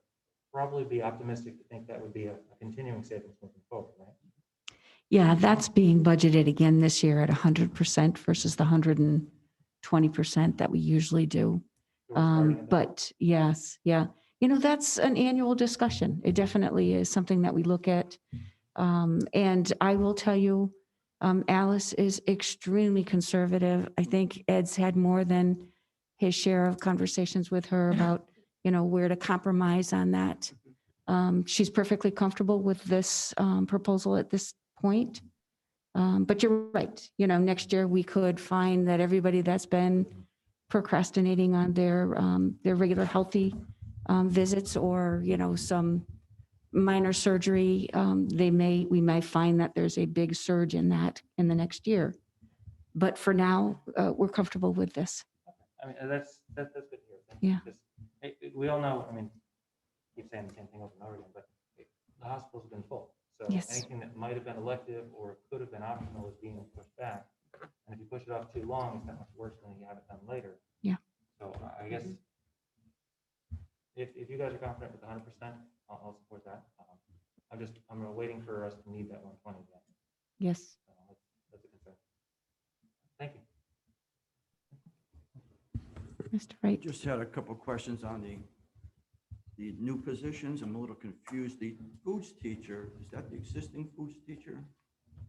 probably be optimistic to think that would be a continuing savings moving forward, right? Yeah, that's being budgeted again this year at 100% versus the 120% that we usually do. So we're starting at that. But yes, yeah, you know, that's an annual discussion. It definitely is something that we look at. And I will tell you, Alice is extremely conservative. I think Ed's had more than his share of conversations with her about, you know, where to compromise on that. She's perfectly comfortable with this proposal at this point. But you're right. You know, next year we could find that everybody that's been procrastinating on their regular healthy visits or, you know, some minor surgery, we might find that there's a big surge in that in the next year. But for now, we're comfortable with this. I mean, that's good to hear. Yeah. Because, we all know, I mean, keep saying the same thing over and over again, but the hospital's been full. So Yes. anything that might have been elective or could have been optional is being pushed back. And if you push it off too long, it's that much worse than you have it done later. Yeah. So I guess if you guys are confident with 100%, I'll support that. I'm waiting for us to need that 120 again. Yes. That's a concern. Thank you. Mr. Wright. Just had a couple of questions on the new positions. I'm a little confused. The foods teacher, is that the existing foods teacher?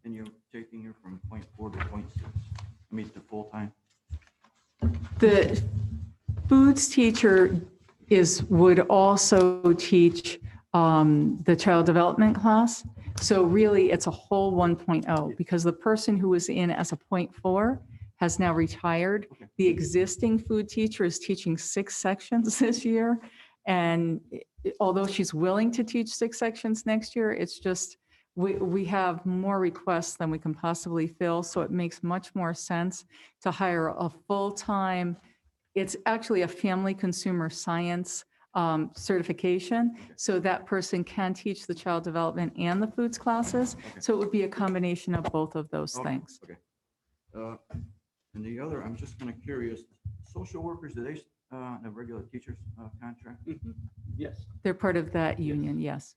And you're taking her from 0.4 to 0.6? I mean, to full-time? The foods teacher would also teach the child development class. So really, it's a whole 1.0 because the person who was in as a 0.4 has now retired. Okay. The existing food teacher is teaching 6 sections this year. And although she's willing to teach 6 sections next year, it's just, we have more requests than we can possibly fill. So it makes much more sense to hire a full-time, it's actually a family consumer science certification. So that person can teach the child development and the foods classes. Okay. So it would be a combination of both of those Okay, things. Okay. And the other, I'm just kind of curious, social workers, do they, the regular teachers contract? Yes. They're part of that union, yes.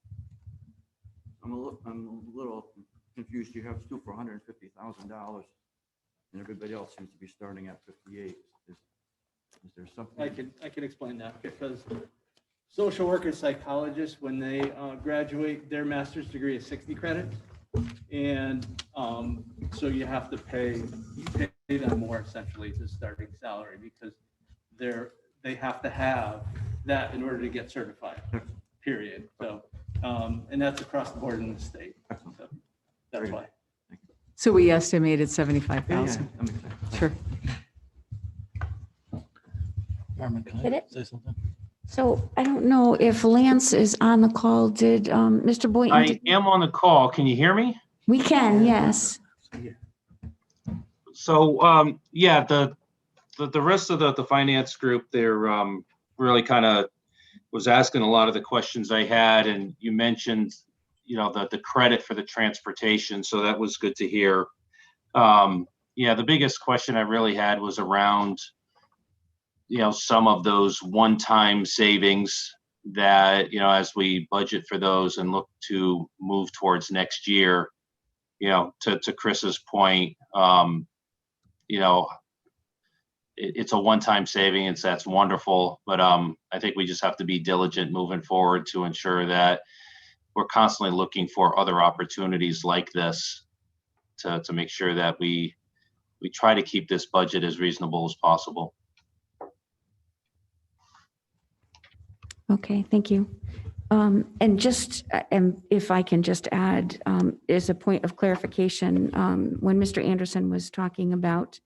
I'm a little confused. You have 2 for $150,000 and everybody else seems to be starting at 58. Is there something? I can explain that because social workers, psychologists, when they graduate, their master's degree is 60 credits. And so you have to pay them more essentially to starting salary because they have to have that in order to get certified, period. So, and that's across the board in the state. So that's why. So we estimated Yeah, 75,000. that makes sense. Sure. Carmen, can Did I it? say something? So I don't know if Lance is on the call. Did Mr. Boynton? I am on the call. Can you hear me? We can, yes. So, yeah, the rest of the finance group, they're really kind of was asking a lot of the questions I had, and you mentioned, the credit for the transportation, so that was good to hear. Yeah, the biggest question I really had was around, some of those one-time savings that, as we budget for those and look to move towards next year, to Chris's point, it's a one-time savings. That's wonderful. But I think we just have to be diligent moving forward to ensure that we're constantly looking for other opportunities like this to make sure that we try to keep this budget as reasonable as possible. Okay, thank you. And just, and if I can just add, as a point of clarification, when Mr. Anderson was talking about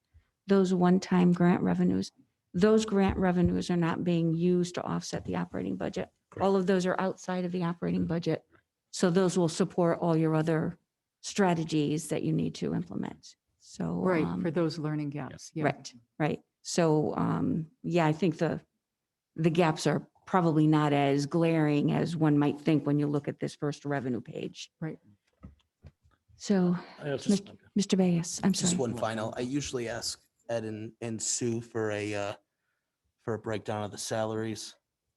those one-time grant revenues, those grant revenues are not being used to offset the operating budget. All of those are outside of the operating budget. So those will support all your other strategies that you need to implement. So. Right, for those learning gaps. Yeah. Right. So, yeah, I think the gaps are probably not as glaring as one might think when you look at this first revenue page. Right. So, I have just, Mr. Bayes, I'm sorry. just one final. I usually ask Ed and Sue for a breakdown of the salaries,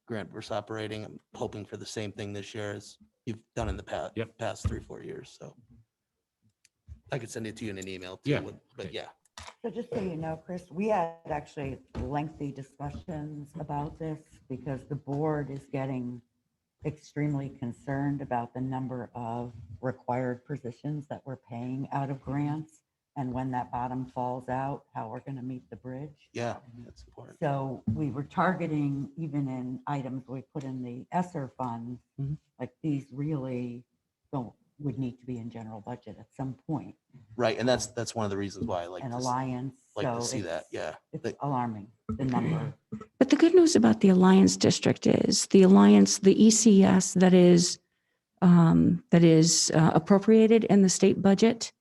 grant versus operating. I'm hoping for the same thing this year as you've done in the past 3-4 years. So I could send it to you in an email too. Yeah. But yeah. So just so you know, Chris, we had actually lengthy discussions about this because the board is getting extremely concerned about the number of required positions that we're paying out of grants. And when that bottom falls out, how we're going to meet the bridge. Yeah, that's important. So we were targeting, even in items we put in the ESSER funds, Mhm. like these really would need to be in general budget at some point. Right, and that's one of the reasons why I like An to alliance. to see it's- that. Yeah. It's alarming, the number. But the good news about the Alliance District is the Alliance, the ECS that is appropriated in the state budget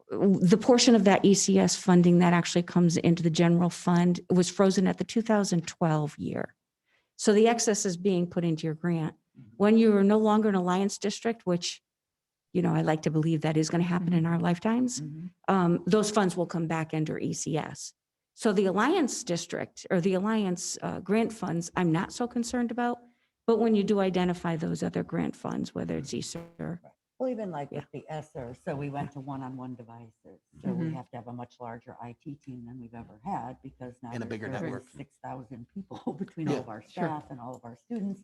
the portion of that ECS funding that actually comes into the general fund was frozen at the 2012 year. So the excess is being put into your grant. When you are no longer an Alliance district, which, you know, I like to believe that is going to happen in our lifetimes, those funds will come back under ECS. So the Alliance district or the Alliance grant funds, I'm not so concerned about. But when you do identify those other grant funds, whether it's ESSER, Well, even like with the ESSER, so we went to one-on-one devices. So we have to have a much larger IT team than we've ever had because now And a bigger there's network. 6,000 people between all of our staff and all of our students.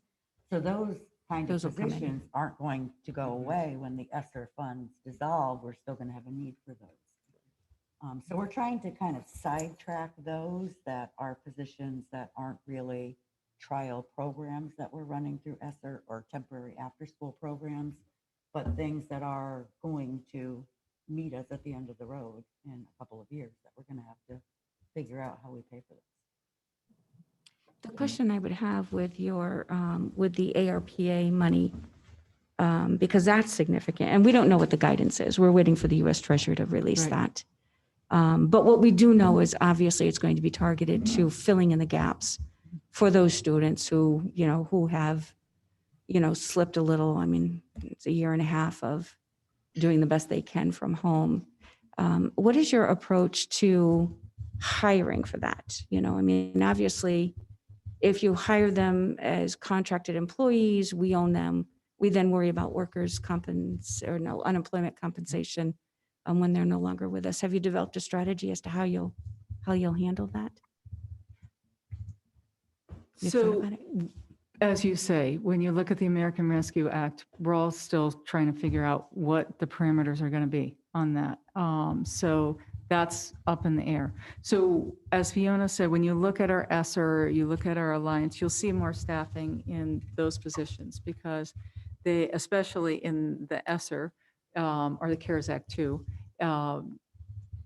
So those kind of Those will come in. positions aren't going to go away when the ESSER funds dissolve. We're still going to have a need for those. So we're trying to kind of sidetrack those that are positions that aren't really trial programs that we're running through ESSER or temporary after-school programs, but things that are going to meet us at the end of the road in a couple of years that we're going to have to figure out how we pay for this. the question I would have with your, with the ARPA money, because that's significant, and we don't know what the guidance is. We're waiting for the US Treasury to release that. But what we do know is obviously it's going to be targeted to filling in the gaps for those students who, you know, who have, you know, slipped a little. I mean, it's a year and a half of doing the best they can from home. What is your approach to hiring for that? You know, I mean, obviously, if you hire them as contracted employees, we own them. We then worry about unemployment compensation when they're no longer with us. Have you developed a strategy as to how you'll handle that? You've thought So, about it? as you say, when you look at the American Rescue Act, we're all still trying to figure out what the parameters are going to be on that. So that's up in the air. So as Fiona said, when you look at our ESSER, you look at our Alliance, you'll see more staffing in those positions because they, especially in the ESSER or the CARES Act too,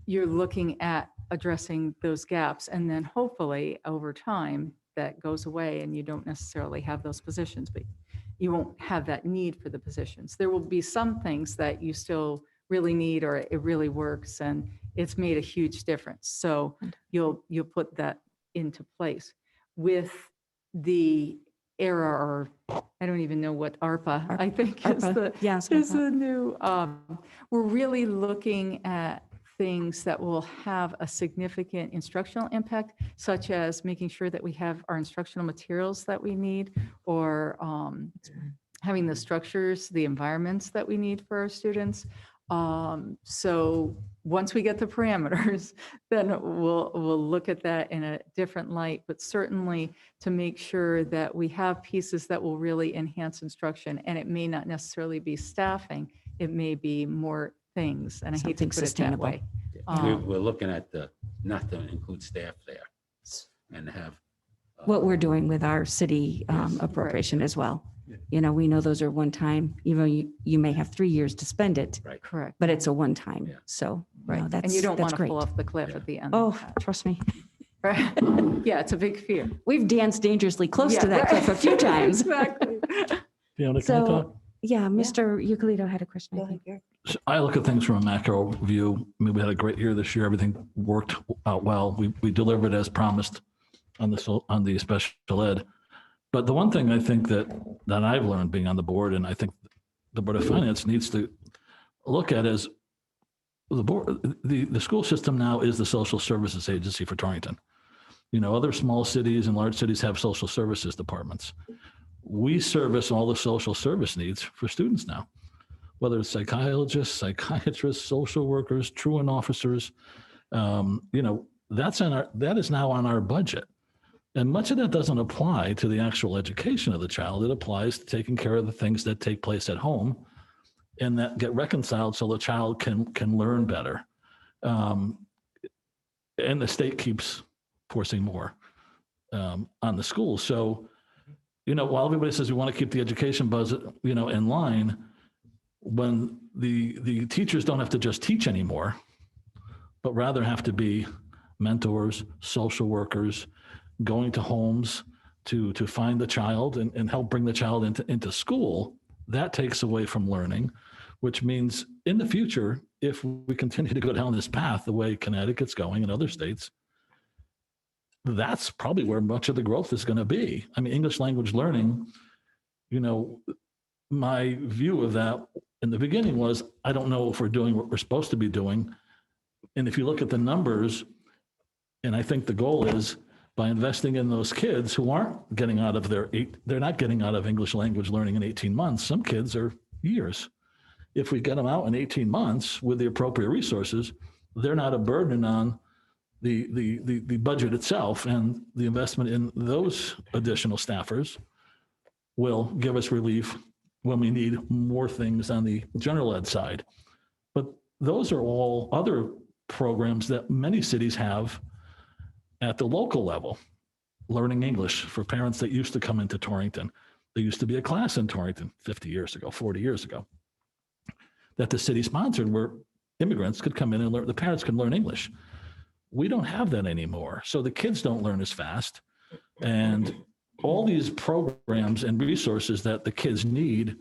you're looking at addressing those gaps. And then hopefully over time, that goes away and you don't necessarily have those positions, but you won't have that need for the positions. There will be some things that you still really need or it really works and it's made a huge difference. So you'll put that into place. With the ERA, or I don't even know what ARPA, I think is the new, we're really looking at things that will have a significant instructional impact, such as making sure that we have our instructional materials that we need, or having the structures, the environments that we need for our students. So once we get the parameters, then we'll look at that in a different light, but certainly to make sure that we have pieces that will really enhance instruction. And it may not necessarily be staffing, it may be more things, and I hate to put it that way. We're looking at not to include staff there and have. What we're doing with our city appropriation as well. You know, we know those are one time, even though you may have 3 years to spend it. Right. Correct. But it's a one time. So Right. that's, And you don't that's want to great. fall off the cliff at the end. Oh, trust me. Right. Yeah, it's a big fear. We've danced dangerously close Yeah, to that right. cliff a few times. Exactly. Fiona, can I talk? So, yeah, Mr. Euclid had a question. I think. So I look at things from a macro view. I mean, we had a great year this year. Everything worked out well. We delivered as promised on the special ed. But the one thing I think that I've learned being on the board, and I think the Board of Finance needs to look at, is the board. The school system now is the social services agency for Torrington. You know, other small cities and large cities have social services departments. We service all the social service needs for students now, whether it's psychologists, psychiatrists, social workers, truant officers. You know, that is now on our budget. And much of that doesn't apply to the actual education of the child. It applies to taking care of the things that take place at home and that get reconciled so the child can learn better. And the state keeps forcing more on the schools. So, you know, while everybody says we want to keep the education budget, you know, in line, when the teachers don't have to just teach anymore, but rather have to be mentors, social workers, going to homes to find the child and help bring the child into school, that takes away from learning. which means in the future, if we continue to go down this path, the way Connecticut's going and other states, that's probably where much of the growth is going to be. I mean, English language learning, you know, my view of that in the beginning was, I don't know if we're doing what we're supposed to be doing. And if you look at the numbers, and I think the goal is by investing in those kids who aren't getting out of they're not getting out of English language learning in 18 months. Some kids are years. If we get them out in 18 months with the appropriate resources, they're not a burden on the budget itself, and the investment in those additional staffers will give us relief when we need more things on the general ed side. But those are all other programs that many cities have at the local level. Learning English for parents that used to come into Torrington. There used to be a class in Torrington 50 years ago, 40 years ago, that the city sponsored, where immigrants could come in and learn, the parents could learn English. We don't have that anymore. So the kids don't learn as fast. And all these programs and resources that the kids need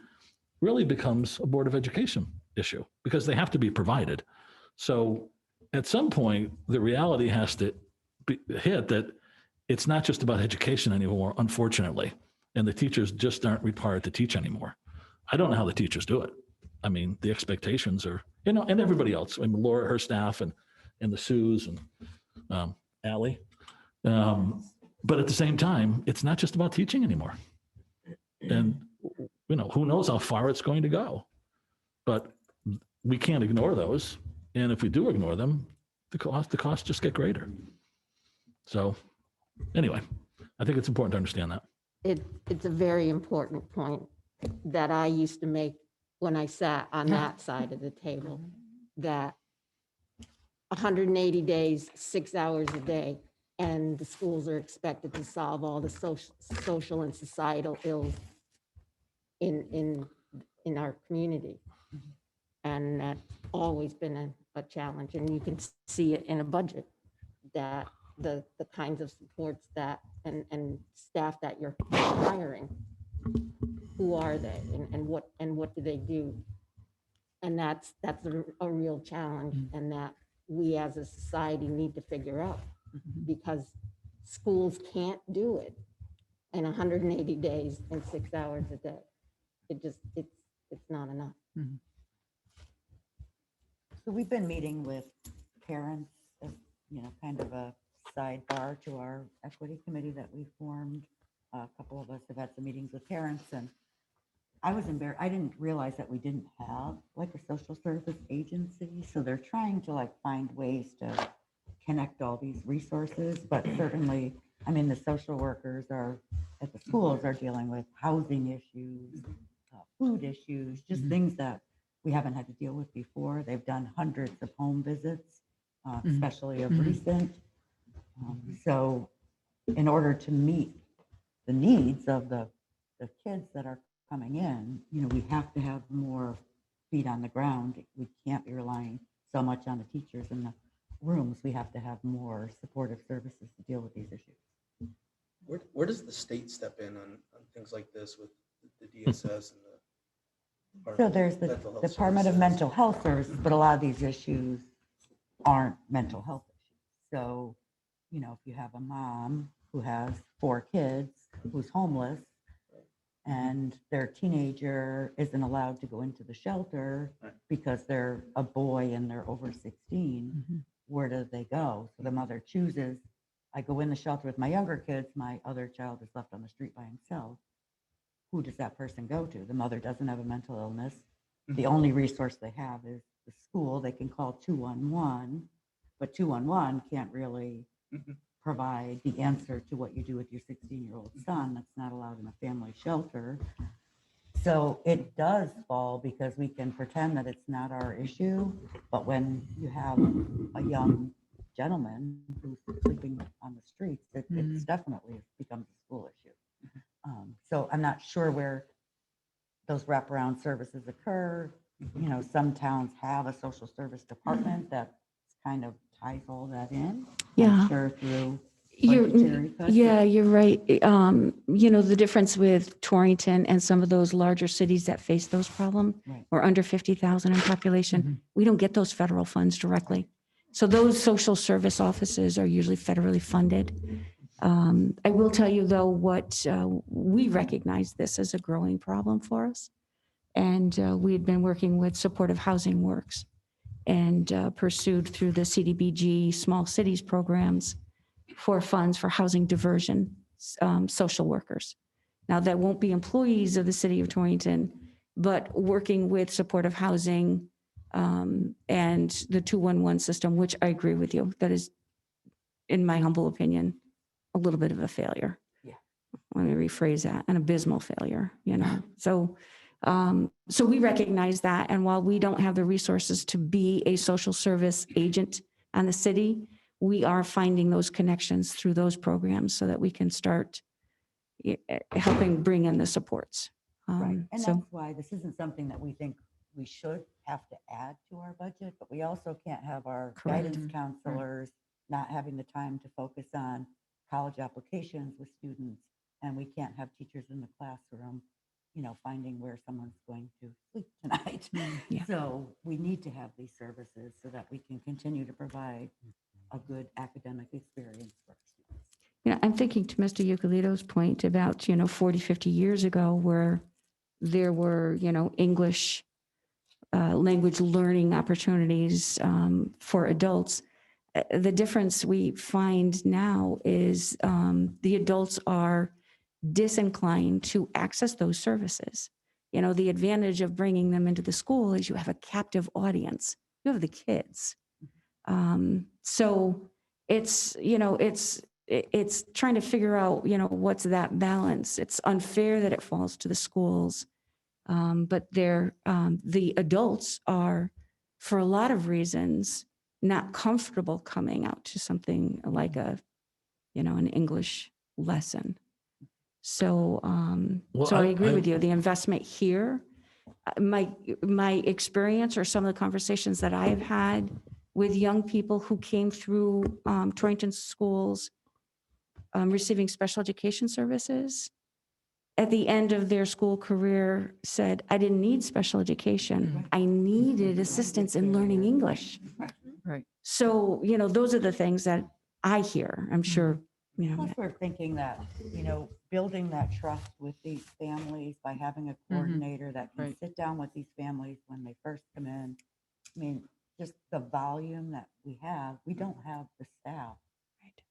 really becomes a Board of Education issue, because they have to be provided. So at some point, the reality has to be hit that it's not just about education anymore, unfortunately. And the teachers just aren't required to teach anymore. I don't know how the teachers do it. I mean, the expectations are, you know, and everybody else. I mean, Laura, her staff, and the Sues, and Allie. But at the same time, it's not just about teaching anymore. And, you know, who knows how far it's going to go. But we can't ignore those. And if we do ignore them, the costs just get greater. So anyway, I think it's important to understand that. It's a very important point that I used to make when I sat on that side of the table, that 180 days, 6 hours a day, and the schools are expected to solve all the social and societal ills in our community. And that's always been a challenge, and you can see it in a budget, that the kinds of supports that and staff that you're hiring, who are they, and what do they do? And that's a real challenge, and that we as a society need to figure out, because schools can't do it in 180 days and 6 hours a day. It's not enough. So we've been meeting with parents, as, you know, kind of a sidebar to our equity committee that we formed. A couple of us have had some meetings with parents, and I was embarrassed. I didn't realize that we didn't have like a social service agency. So they're trying to like find ways to connect all these resources, but certainly, I mean, the social workers are at the schools are dealing with housing issues, food issues, just things that we haven't had to deal with before. They've done hundreds of home visits, especially of recent. So in order to meet the needs of the kids that are coming in, you know, we have to have more feet on the ground. We can't be relying so much on the teachers in the rooms. We have to have more supportive services to deal with these issues. Where does the state step in on things like this with the DSS and the So there's the Department of Mental Health Services, but a lot of these issues aren't mental health issues. So, you know, if you have a mom who has 4 kids, who's homeless, and their teenager isn't allowed to go into the shelter because they're a boy and they're over 16, where do they go? So the mother chooses, I go in the shelter with my younger kids, my other child is left on the street by himself. Who does that person go to? The mother doesn't have a mental illness. The only resource they have is the school. They can call 211, but 211 can't really provide the answer to what you do with your 16-year-old son that's not allowed in a family shelter. So it does fall, because we can pretend that it's not our issue, but when you have a young gentleman who's sleeping on the streets, it's definitely becomes a school issue. So I'm not sure where those wraparound services occur. You know, some towns have a social service department that kind of ties all that in. Yeah. I'm sure through budgetary cuts. Yeah, you're right. The difference with Torrington and some of those larger cities that face those problems, Right. or under 50,000 in population, we don't get those federal funds directly. So those social service offices are usually federally funded. I will tell you though, we recognize this as a growing problem for us. And we had been working with Supportive Housing Works and pursued through the CDBG Small Cities programs for funds for housing diversion, social workers. Now, that won't be employees of the city of Torrington, but working with supportive housing and the 211 system, which I agree with you, that is, in my humble opinion, a little bit of a failure. Yeah. Let me rephrase that, an abysmal failure, So we recognize that. And while we don't have the resources to be a social service agent on the city, we are finding those connections through those programs so that we can start helping bring in the supports. Right, and So that's why this isn't something that we think we should have to add to our budget, but we also can't have our Correct. guidance counselors not having the time to focus on college applications with students, and we can't have teachers in the classroom, finding where someone's going to sleep tonight. Yeah. So we need to have these services so that we can continue to provide a good academic experience for our students. I'm thinking to Mr. Euclid's point about, 40, 50 years ago, where there were, English language learning opportunities for adults. The difference we find now is the adults are disinclined to access those services. The advantage of bringing them into the school is you have a captive audience. You have the kids. So it's trying to figure out, what's that balance. It's unfair that it falls to the schools, but the adults are, for a lot of reasons, not comfortable coming out to something like an English lesson. So, Well, I agree with you. The investment here, my experience or some of the conversations that I have had with young people who came through Torrington schools receiving special education services, at the end of their school career said, I didn't need special education. I needed assistance in learning English. Right. So, those are the things that I hear. I'm sure, Plus, we're thinking that, building that trust with these families by having a coordinator that can Right. sit down with these families when they first come in. I mean, just the volume that we don't have the staff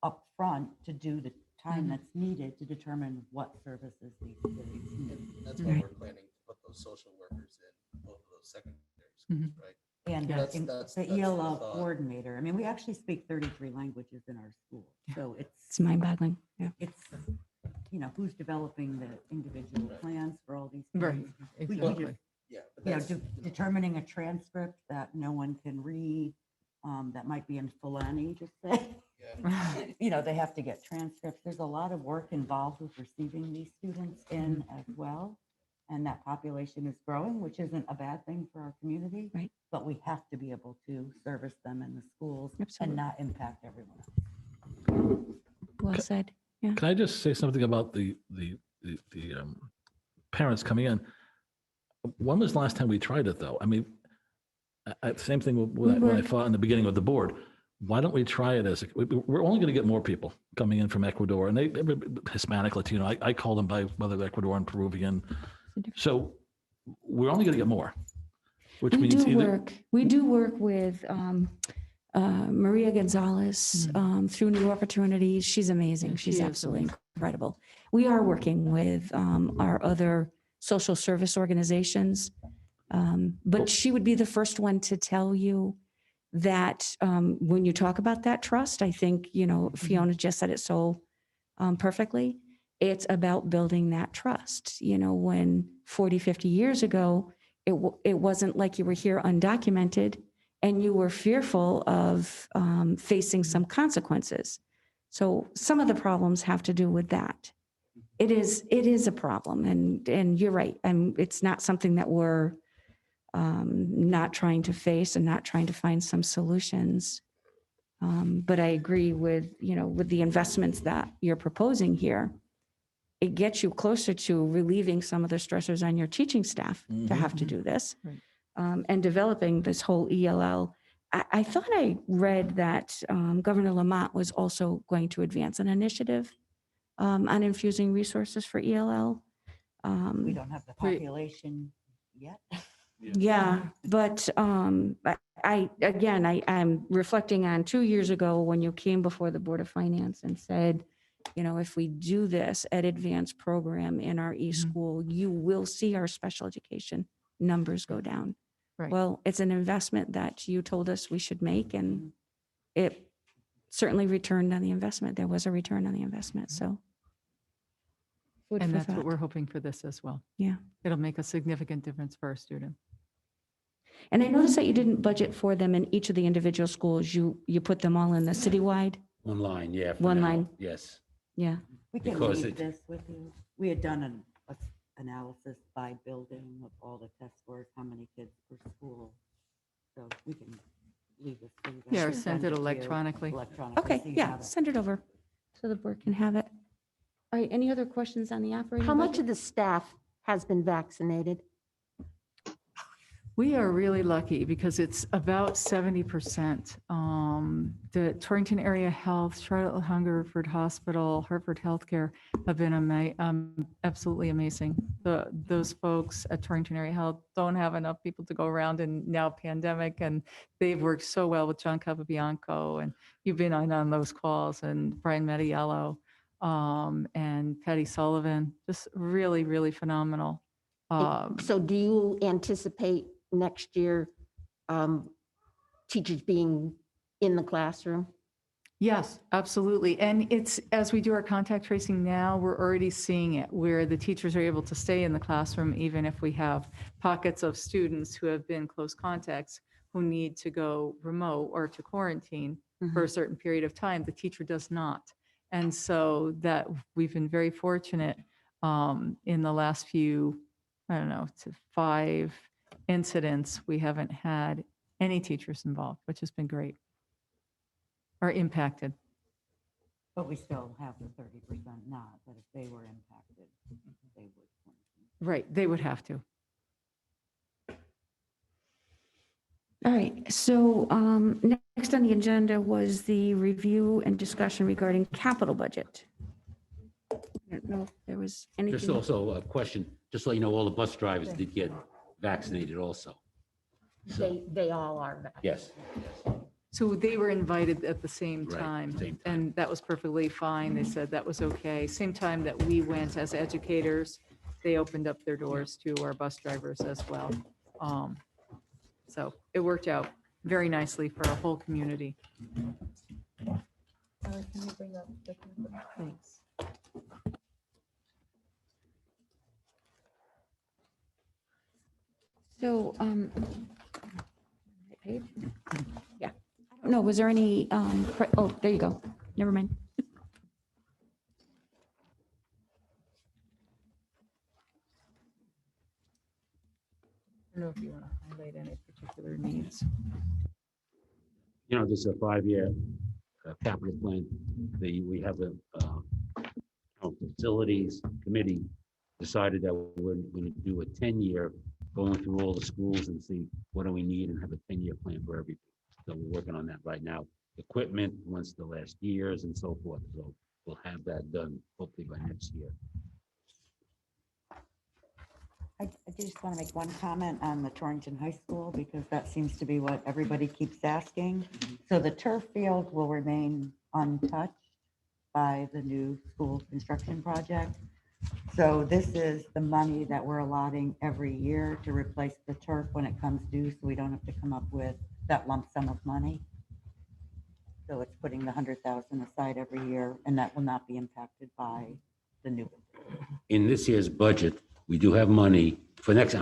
up front to do the time that's needed to determine what services these kids need. That's why we're planning to put those social workers in both of those secondary schools, right? And Yeah, the that's the the ELL thought. coordinator, I mean, we actually speak 33 languages in our school. So it's mind-boggling. Yeah. it's, who's developing the individual plans for all these Right, kids. We exactly. just, Yeah. but that's, determining a transcript that no one can read, that might be in Fulani, just say. yeah. They have to get transcripts. There's a lot of work involved with receiving these students in as well. And that population is growing, which isn't a bad thing for our community. Right. But we have to be able to service them in the schools Absolutely. and not impact everyone else. Well said. Yeah. Can I just say something about the parents coming in? When was the last time we tried it, though? I mean, same thing when I thought in the beginning of the board. Why don't we try it we're only going to get more people coming in from Ecuador, and they Hispanic, Latino. I call them by whether they're Ecuadorian, Peruvian. So we're only going to get more, which means We do work with Maria Gonzalez through New Opportunities. She's amazing. She's absolutely incredible. We are working with our other social service organizations, but she would be the first one to tell you that when you talk about that trust, I think, Fiona just said it so perfectly. It's about building that trust. When 40, 50 years ago, it wasn't like you were here undocumented and you were fearful of facing some consequences. So some of the problems have to do with that. It is a problem, and you're right. It's not something that we're not trying to face and not trying to find some solutions. But I agree with, with the investments that you're proposing here, it gets you closer to relieving some of the stressors on your teaching staff to have to do this. Right. And developing this whole ELL. I thought I read that Governor Lamont was also going to advance an initiative on infusing resources for ELL. We don't have the population yet. Yeah, but I'm reflecting on 2 years ago when you came before the Board of Finance and said, if we do this at advanced program in our e-school, you will see our special education numbers go down. Right. Well, it's an investment that you told us we should make, and it certainly returned on the investment. There was a return on the investment, so. food And for that's what thought. we're hoping for this as well. Yeah. It'll make a significant difference for our students. And I noticed that you didn't budget for them in each of the individual schools. You put them all in the citywide? One line, yeah. for One now, line. Yes. Yeah. We can Because leave it- this with you. We had done an analysis by building of all the test scores, how many kids per school. So we can leave this for you guys. Yeah, or Send send it to you electronically. Electronically. Okay, so you yeah, have it. send it over so the board can have it. All right, any other questions on the operating How much budget? of the staff has been vaccinated? We are really lucky because it's about 70%. The Torrington Area Health, Charlotte Hungerford Hospital, Hartford Healthcare have been absolutely amazing. Those folks at Torrington Area Health don't have enough people to go around, and now pandemic, and they've worked so well with John Capabianco, and you've been on those calls, and Brian Mattiello, and Patty Sullivan, just really, really phenomenal. So do you anticipate next year teachers being in the classroom? Yes, absolutely. And it's, as we do our contact tracing now, we're already seeing it where the teachers are able to stay in the classroom, even if we have pockets of students who have been close contacts who need to go remote or to quarantine for a certain period of time. The teacher does not. And so that we've been very fortunate in the last few, I don't know, to 5 incidents, we haven't had any teachers involved, which has been great. Or impacted. But we still have the 30% not, that if they were impacted, they would. Right, they would have to. All right, so next on the agenda was the review and discussion regarding capital budget. I don't know if there was Just anything. also a question, just so you know, all the bus drivers did get vaccinated also. So, They all are vaccinated. yes. So they were invited at the same Right, time, same time. and that was perfectly fine. They said that was okay. Same time that we went as educators, they opened up their doors to our bus drivers as well. So it worked out very nicely for our whole community. Thanks. So, page? Yeah. No, was there any, oh, there you go. Never mind. I don't know if you want to highlight any particular needs. This is a 5-year capital plan. We have a facilities committee decided that we're going to do a 10-year, going through all the schools and see what do we need and have a 10-year plan for everything. So we're working on that right now. Equipment, once the last years and so forth. So we'll have that done hopefully by next year. I just want to make one comment on the Torrington High School because that seems to be what everybody keeps asking. So the turf field will remain untouched by the new school construction project. So this is the money that we're allotting every year to replace the turf when it comes due, so we don't have to come up with that lump sum of money. So it's putting the 100,000 aside every year, and that will not be impacted by the new. In this year's budget, we do have money for next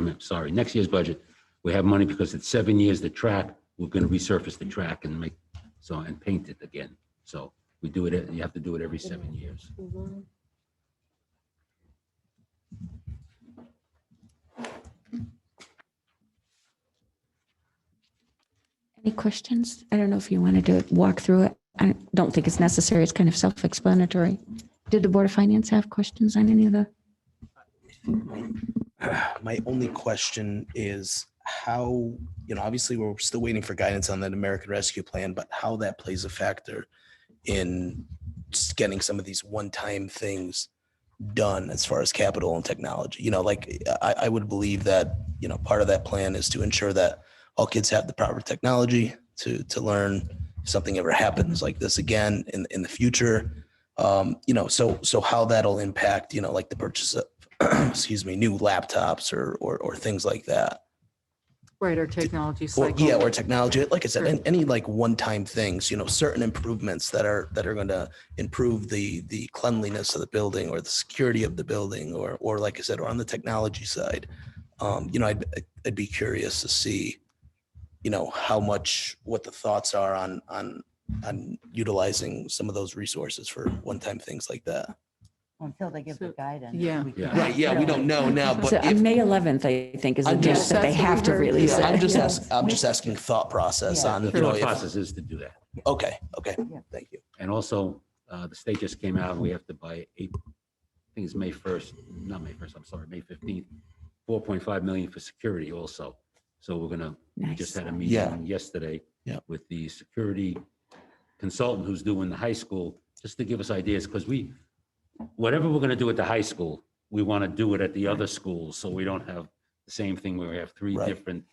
year's budget. We have money because it's 7 years, the track, we're going to resurface the track and and paint it again. So we do it, you have to do it every 7 years. Any questions? I don't know if you wanted to walk through it. I don't think it's necessary. It's kind of self-explanatory. Did the Board of Finance have questions on any of the? My only question is how, obviously we're still waiting for guidance on that American Rescue Plan, but how that plays a factor in just getting some of these one-time things done as far as capital and technology. I would believe that, part of that plan is to ensure that all kids have the proper technology to learn if something ever happens like this again in the future. So how that'll impact, like the purchase of, excuse me, new laptops or things like that. Right, our technology Or, cycle. or technology, like I said, any like one-time things, certain improvements that are going to improve the cleanliness of the building or the security of the building, or like I said, or on the technology side. I'd be curious to see, what the thoughts are on utilizing some of those resources for one-time things like that. Until they give the guidance. Yeah. we Yeah. can't- Right, yeah, we don't know now, So but if, May 11th, I think, is the I'm date just- that they That's what have we to heard. release yeah, it. I'm just asking thought process Yeah. on, The process is to do that. okay, Yeah. thank you. And also, the state just came out and we have to buy I think it's May 1st, not May 1st, I'm sorry, May 15th, 4.5 million for security also. So we just Nice. had a Yeah. meeting yesterday Yeah. with the security consultant who's doing the high school, just to give us ideas, because whatever we're going to do at the high school, we want to do it at the other schools, so we don't have the same thing where we have three Right. different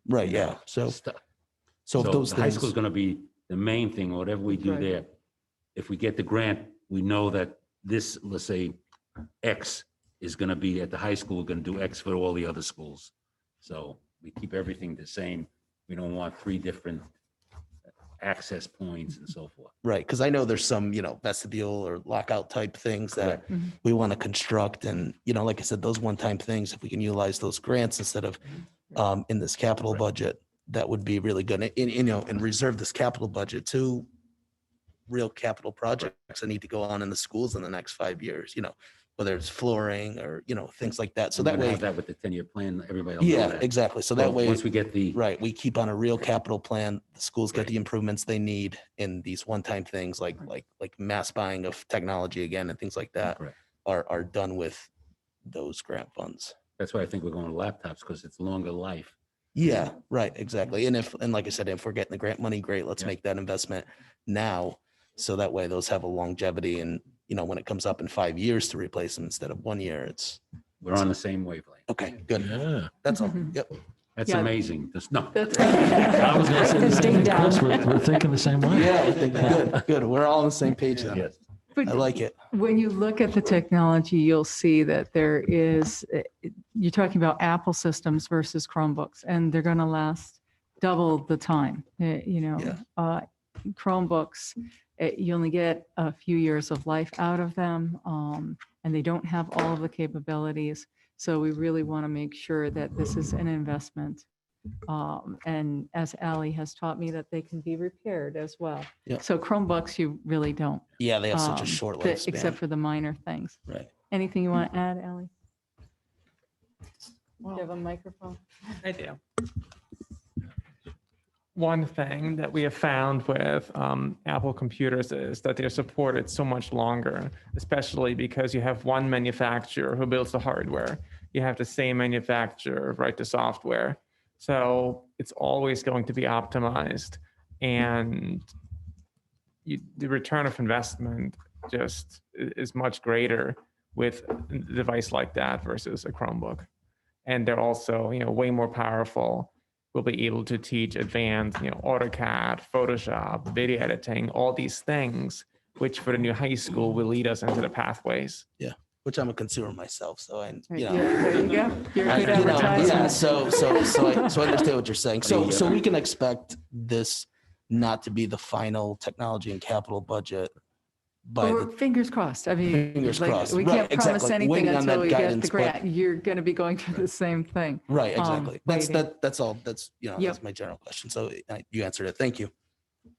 Right, yeah, so stuff. if those the high school is things, going to be the main thing, whatever we do Right. there. If we get the grant, we know that this, let's say, X is going to be at the high school, we're going to do X for all the other schools. So we keep everything the same. We don't want three different access points and so forth. right, because I know there's some, vestibule or lockout type things that Mhm. we want to construct, and, like I said, those one-time things, if we can utilize those grants instead of in this capital budget, that would be really good. And reserve this capital budget to real capital projects that need to go on in the schools in the next 5 years, whether it's flooring or, things like that. So We're that gonna way, have that with the 10-year plan, everybody will know yeah, that. exactly. So So that way, once we get the, right, we keep on a real capital plan, the schools get the improvements they need, and these one-time things like mass buying of technology again and things like that correct. are done with those grant funds. That's why I think we're going to laptops, because it's longer life. Yeah, right, exactly. And like I said, if we're getting the grant money, great, let's Yeah. make that investment now. So that way those have a longevity, and, when it comes up in 5 years to replace them instead of 1 year, it's, We're on the same wavelength. okay, good. Yeah. That's all. Mhm. Yep. That's Yeah. amazing. No, That's I was gonna say the Write this same date thing, Chris. down. We're thinking the same way. Yeah, good. We're all on the same page then. yes. I like it. When you look at the technology, you'll see that there is, you're talking about Apple systems versus Chromebooks, and they're going to last double the time. Chromebooks, you only get a few years of life out of them, and they don't have all of the capabilities. So we really want to make sure that this is an investment. And as Ally has taught me, that they can be repaired as well. Yep. So Chromebooks, you really don't. Yeah, they have such a um, short Except lifespan. for the minor things. Right. Anything you want to add, Ally? Do you have a microphone? I do. One thing that we have found with Apple computers is that they're supported so much longer, especially because you have one manufacturer who builds the hardware. You have the same manufacturer write the software. So it's always going to be optimized. And the return of investment just is much greater with a device like that versus a Chromebook. And they're also, way more powerful. We'll be able to teach advanced, AutoCAD, Photoshop, video editing, all these things, which for the new high school will lead us into the pathways. Yeah, which I'm a consumer myself, so I, Yeah, there you go. You're a I- good yeah, advertisement. so I understand what you're saying. So we can expect this not to be the final technology and capital budget by Or the, fingers crossed. I mean, Fingers like, crossed. we Right, can't promise exactly. anything Waiting on until that we get the guidance, but- grant. You're going to be going through the same thing. right, exactly. waiting. That's all. That's, Yep. that's my general question. So you answered it. Thank you.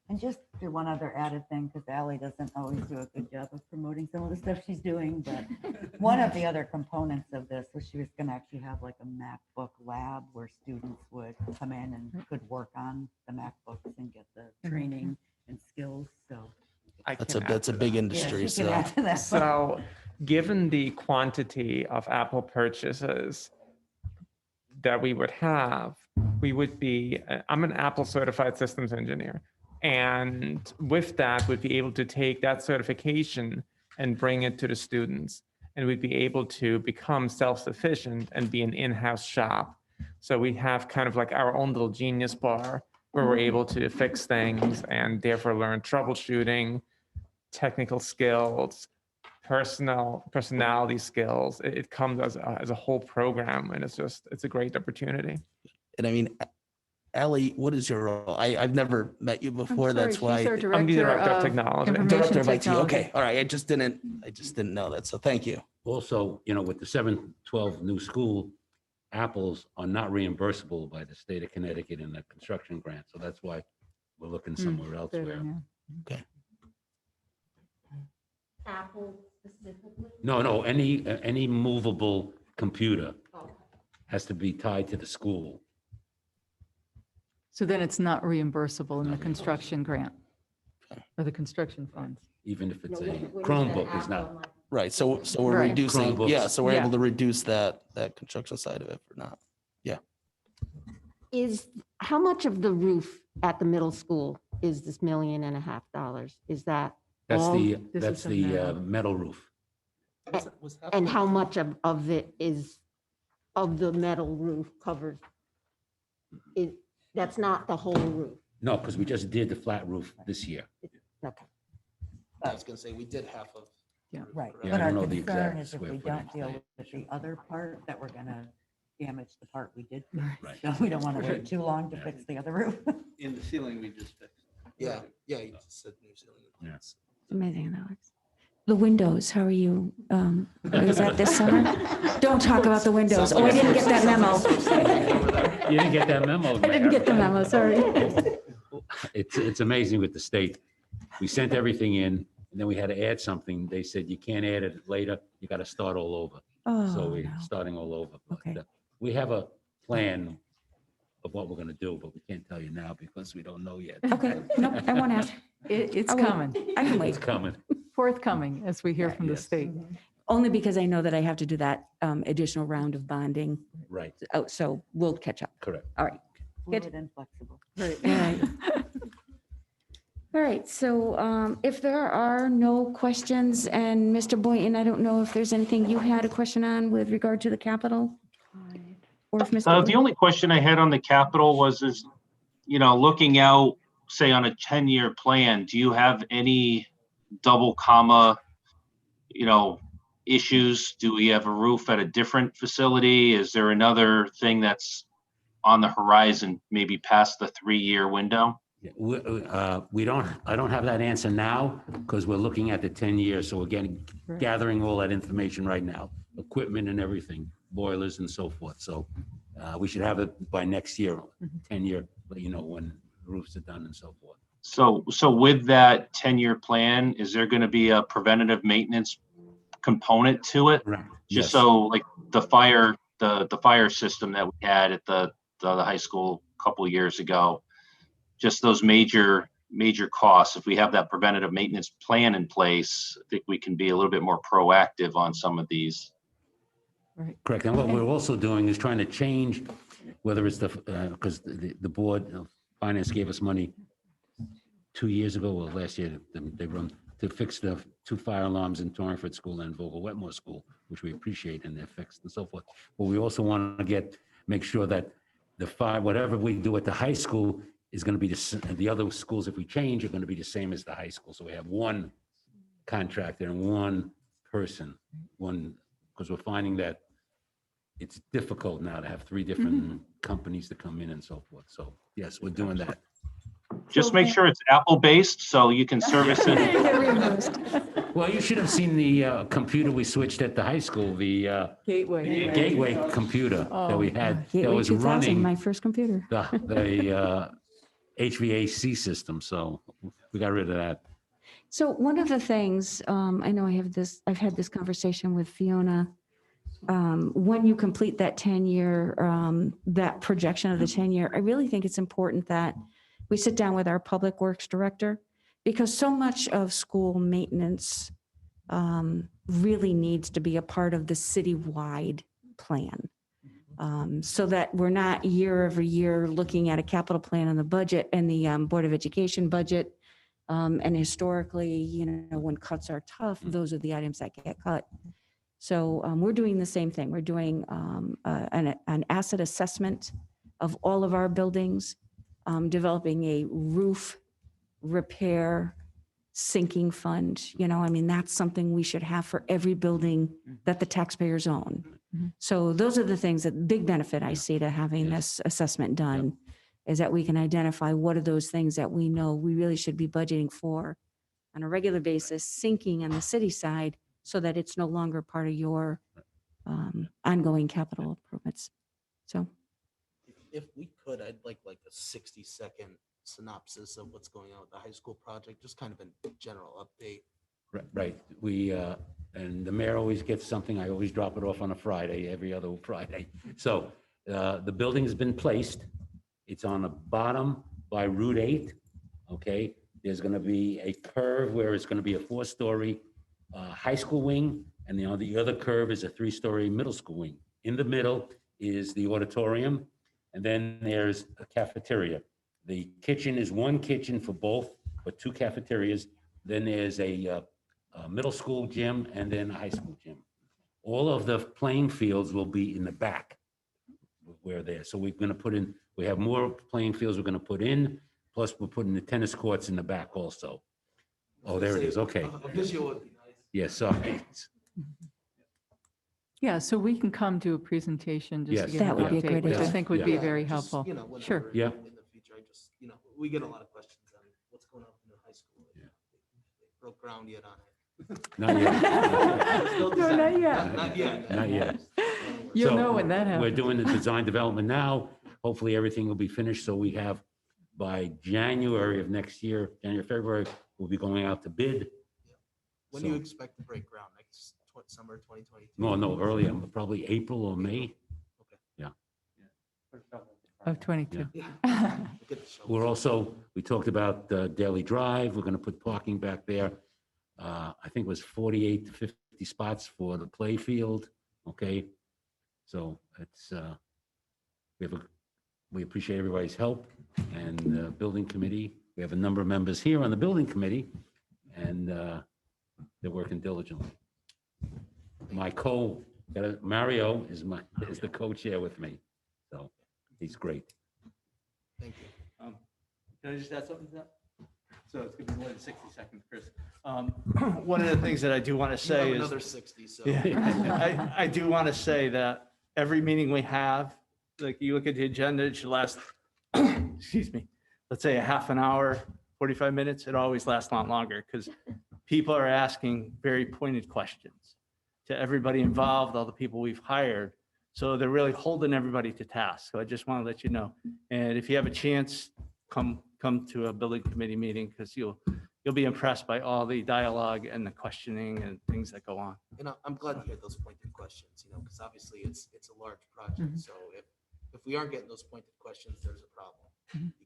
And just do one other added thing, because Ally doesn't always do a good job of promoting some of the stuff she's doing, but one of the other components of this was she was gonna actually have like a MacBook lab where students would come in and could work on the MacBooks and get the training and skills, so. That's That's a big industry. Yeah, she can So add to that. So, given the quantity of Apple purchases that we would have, we would be, I'm an Apple certified systems engineer. And with that, we'd be able to take that certification and bring it to the students. And we'd be able to become self-sufficient and be an in-house shop. So we have kind of like our own little genius bar where we're able to fix things and therefore learn troubleshooting, technical skills, personality skills. It comes as a whole program, and it's a great opportunity. and I mean, Allie, what is your role? I've never met you before. That's why I'm the director of technology. director of IT. Okay, all right. I just didn't know that. So thank you. Also, with the 712 new school, apples are not reimbursable by the state of Connecticut in the construction grant. So that's why we're looking somewhere elsewhere. Okay. Apple specifically? No, any movable computer has to be tied to the school. So then it's not reimbursable in the construction grant or the construction funds. Even if it's a When you say Chromebook is Apple, not. I'm like, Right. So we're Right. reducing. Chromebooks. Yeah. So we're Yeah. able to reduce that construction side of it for now. How much of the roof at the middle school is this $1.5 million? Is that That's all? the, This that's is a the metal. metal roof. And how much of it is, of the metal roof covered? That's not the whole roof. No, because we just did the flat roof this year. Okay. I was gonna say we did half of. Right, Yeah, but I our don't know the concern exact is if square we don't footage. deal with the other part, that we're gonna damage the part we did. fix. Right. So we don't want to wait too long to Yeah. fix the other roof. In the ceiling we just fixed. Yeah. Yeah. You just said New Zealand. Yes. Amazing, Alex. The windows, how are you? Is that this summer? Don't talk about the windows. Oh, I didn't get that memo. You didn't get that memo. I didn't get the memo, sorry. It's amazing with the state. We sent everything in and then we had to add something. They said, you can't add it later. You got to start all over. So Oh, we're no. starting all over. But, Okay. We have a plan of what we're going to do, but we can't tell you now because we don't know yet. Okay, no, I won't ask. It's I won't. coming, I can It's wait. coming. forthcoming as we hear from the Yes. state. Only because I know that I have to do that additional round of bonding. Right, Oh, so we'll catch up. correct. All right. Good. Fluid and flexible. All right. All right, so if there are no questions, and Mr. Boynton, I don't know if there's anything you had a question on with regard to the capital? Or if Mr. The only question I had on the capital was, looking out, say on a 10-year plan, do you have any double comma, issues? Do we have a roof at a different facility? Is there another thing that's on the horizon, maybe past the 3-year window? Yeah, I don't have that answer now because we're looking at the 10 years. So we're gathering all that information right now, equipment and everything, boilers and so forth. So we should have it by next year, 10 year, when roofs are done and so forth. So with that 10-year plan, is there going to be a preventative maintenance component to it? Right. Just so like the fire system that we had at the high school a couple of years ago, just those major costs. If we have that preventative maintenance plan in place, I think we can be a little bit more proactive on some of these. Correct. And what we're also doing is trying to change, whether it's because the board of finance gave us money 2 years ago, or last year, they run to fix the 2 fire alarms in Torrington School and Vogel Wetmore School, which we appreciate, and they're fixed and so forth. But we also want to make sure that whatever we do at the high school is going to be the other schools, if we change, are going to be the same as the high school. So we have one contractor and one person, because we're finding that it's difficult now to have 3 different companies to come in and so forth. So yes, we're doing that. Just make sure it's Apple-based so you can service it. Well, you should have seen the computer we switched at the high school, the Gateway computer that we had that Gateway was 2000, running my first computer. the HVAC system, so we got rid of that. So one of the things, I know I've had this conversation with Fiona. When you complete that 10-year, that projection of the 10-year, I really think it's important that we sit down with our public works director, because so much of school maintenance really needs to be a part of the citywide plan. So that we're not year over year looking at a capital plan on the budget and the Board of Education budget. And historically, you know, when cuts are tough, those are the items that get cut. So we're doing the same thing. We're doing an asset assessment of all of our buildings, developing a roof repair sinking fund. You know, I mean, that's something we should have for every building that the taxpayers own. So those are the things that big benefit I see to having this assessment done, is that we can identify what are those things that we know we really should be budgeting for on a regular basis, sinking on the city side, so that it's no longer part of your ongoing capital improvements. So If we could, I'd like a 60-second synopsis of what's going on with the high school project, just kind of a general update. Right. We, and the mayor always gets something. I always drop it off on a Friday, every other Friday. So the building has been placed. It's on the bottom by Route 8. Okay. There's going to be a curve where it's going to be a 4-story high school wing. And the other curve is a 3-story middle school wing. In the middle is the auditorium. And then there's a cafeteria. The kitchen is one kitchen for both, but 2 cafeterias. Then there's a middle school gym and then a high school gym. All of the playing fields will be in the back where they're. So we're going to put in, we have more playing fields we're going to put in, plus we're putting the tennis courts in the back also. Oh, there it is. Okay. A visual would be nice. Yes, sorry. Yeah, so we can come to a presentation just to Yes. get That an would be a update, great which I idea. think would be Yeah. very Just, helpful. you know, whenever Sure. Yeah. in the future, I just, you know, we get a lot of questions on what's going on in the high school. Yeah. They broke ground yet on it. Not yet. Still No, design- not yet. Not yet. Not yet. You'll So, know when that We're happens. doing the design development now. Hopefully, everything will be finished. So we have by January of next year, January, February, we'll be going out to bid. When do you So- expect to break ground? Next summer 2022? No, earlier, probably April or May. Of 22. Yeah. Get the shovels. We're also, we talked about Daily Drive. We're going to put parking back there. I think it was 48 to 50 spots for the play field. Okay. So it's, we appreciate everybody's help and the building committee. We have a number of members here on the building committee and they're working diligently. My Mario is the co-chair with me. So he's great. Thank you. Can I just add something to that? So it's gonna be more than 60 seconds, Chris. One of the things that I do want to You have say is. another 60, so. Yeah, I do want to say that every meeting we have, like you look at the agenda, it should last, excuse me, let's say a half an hour, 45 minutes. It always lasts a lot longer because people are asking very pointed questions to everybody involved, all the people we've hired. So they're really holding everybody to task. So I just want to let you know. And if you have a chance, come to a building committee meeting because you'll be impressed by all the dialogue and the questioning and things that go on. And I'm glad you had those pointed questions, you know, because obviously it's a large project. Mhm. So if we aren't getting those pointed questions, there's a problem.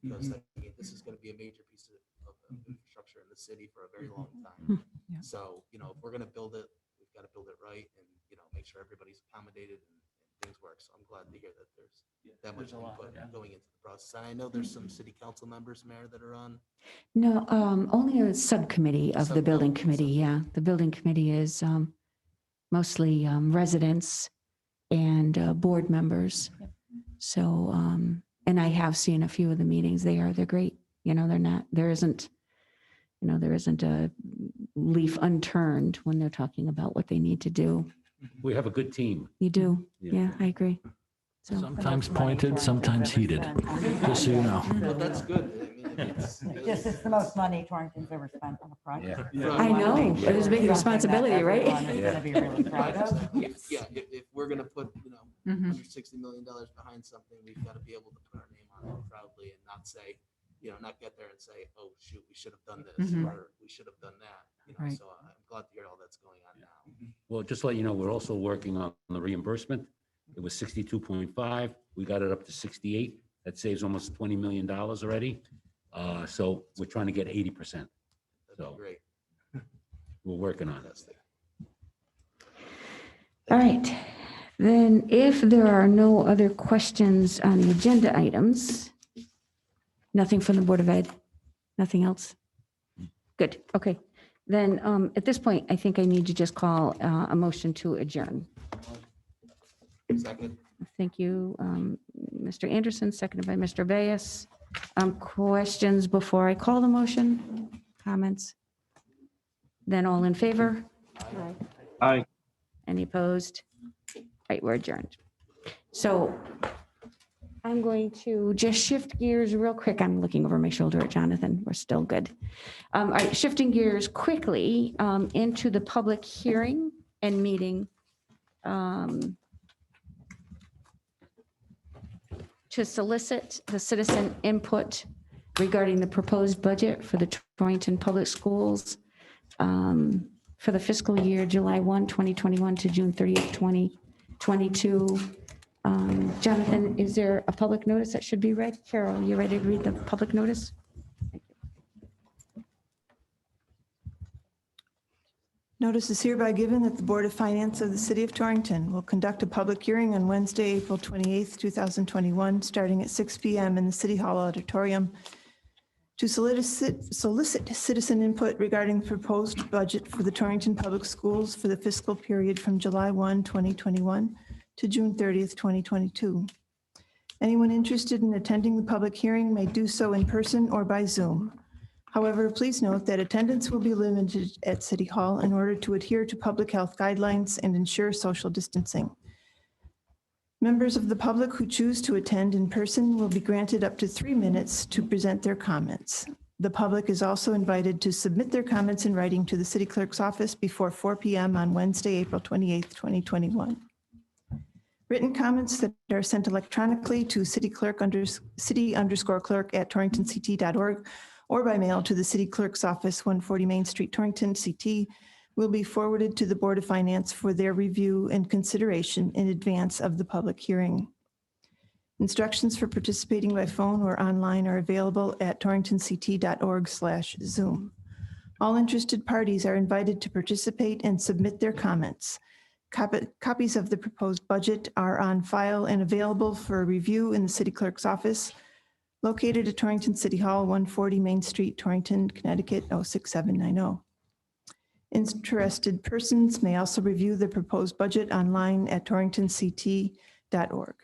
Because I mean, this is going to be a major piece of infrastructure in the city for a very long time. Yeah. So, you know, if we're going to build it, we've got to build it right and, you know, make sure everybody's accommodated and things work. So I'm glad to hear that there's that much there's a lot, input yeah. going into the process. And I know there's some city council members, Mayor, that are on. No, only a subcommittee of the building committee. Yeah, the building committee is mostly residents and board members. So, and I have seen a few of the meetings. They're great. You know, there isn't a leaf unturned when they're talking about what they need to do. We have a good team. You do. Yeah. Yeah, I agree. So Sometimes pointed, sometimes heated, just so you know. Well, that's good. I mean, It's the most money Torrington's ever spent on a project. Yeah. So I we wanna know. make It sure was a big it's something that responsibility, right? everyone is gonna be really proud of. Yeah, if we're going to put, you know, Mhm. $160 million behind something, we've got to be able to put our name on it proudly and not say, not get there and say, oh, shoot, we should have done this, or we should have done that. Right. So I'm glad to hear all that's going on now. Well, just to let you know, we're also working on the reimbursement. It was 62.5. We got it up to 68. That saves almost $20 million already. So we're trying to get 80%. That'd So be great. we're working on it. Fantastic. All right. Then if there are no other questions on the agenda items, nothing from the Board of Ed, nothing else? Good, okay. Then at this point, I think I need to just call a motion to adjourn. Second. Thank you, Mr. Anderson, seconded by Mr. Bayes. Questions before I call the motion? Comments? Then all in favor? Aye. Any opposed? Right, we're adjourned. So I'm going to just shift gears real quick. I'm looking over my shoulder at Jonathan. We're still good. All right, shifting gears quickly into the public hearing and meeting to solicit the citizen input regarding the proposed budget for the Torrington Public Schools for the fiscal year July 1, 2021 to June 30th, 2022. Jonathan, is there a public notice that should be read? Carol, you ready to read the public notice? Notice is hereby given that the Board of Finance of the City of Torrington will conduct a public hearing on Wednesday, April 28th, 2021, starting at 6 p.m. in the City Hall Auditorium to solicit citizen input regarding the proposed budget for the Torrington Public Schools for the fiscal period from July 1, 2021 to June 30th, 2022. Anyone interested in attending the public hearing may do so in person or by Zoom. However, please note that attendance will be limited at City Hall in order to adhere to public health guidelines and ensure social distancing. Members of the public who choose to attend in person will be granted up to 3 minutes to present their comments. The public is also invited to submit their comments in writing to the City Clerk's office before 4 p.m. on Wednesday, April 28th, 2021. Written comments that are sent electronically to city_clerk@torringtonct.org or by mail to the City Clerk's office, 140 Main Street, Torrington, CT, will be forwarded to the Board of Finance for their review and consideration in advance of the public hearing. Instructions for participating by phone or online are available at torringtonct.org/Zoom. All interested parties are invited to participate and submit their comments. Copies of the proposed budget are on file and available for review in the City Clerk's office, located at Torrington City Hall, 140 Main Street, Torrington, Connecticut, 06790. Interested persons may also review the proposed budget online at torringtonct.org.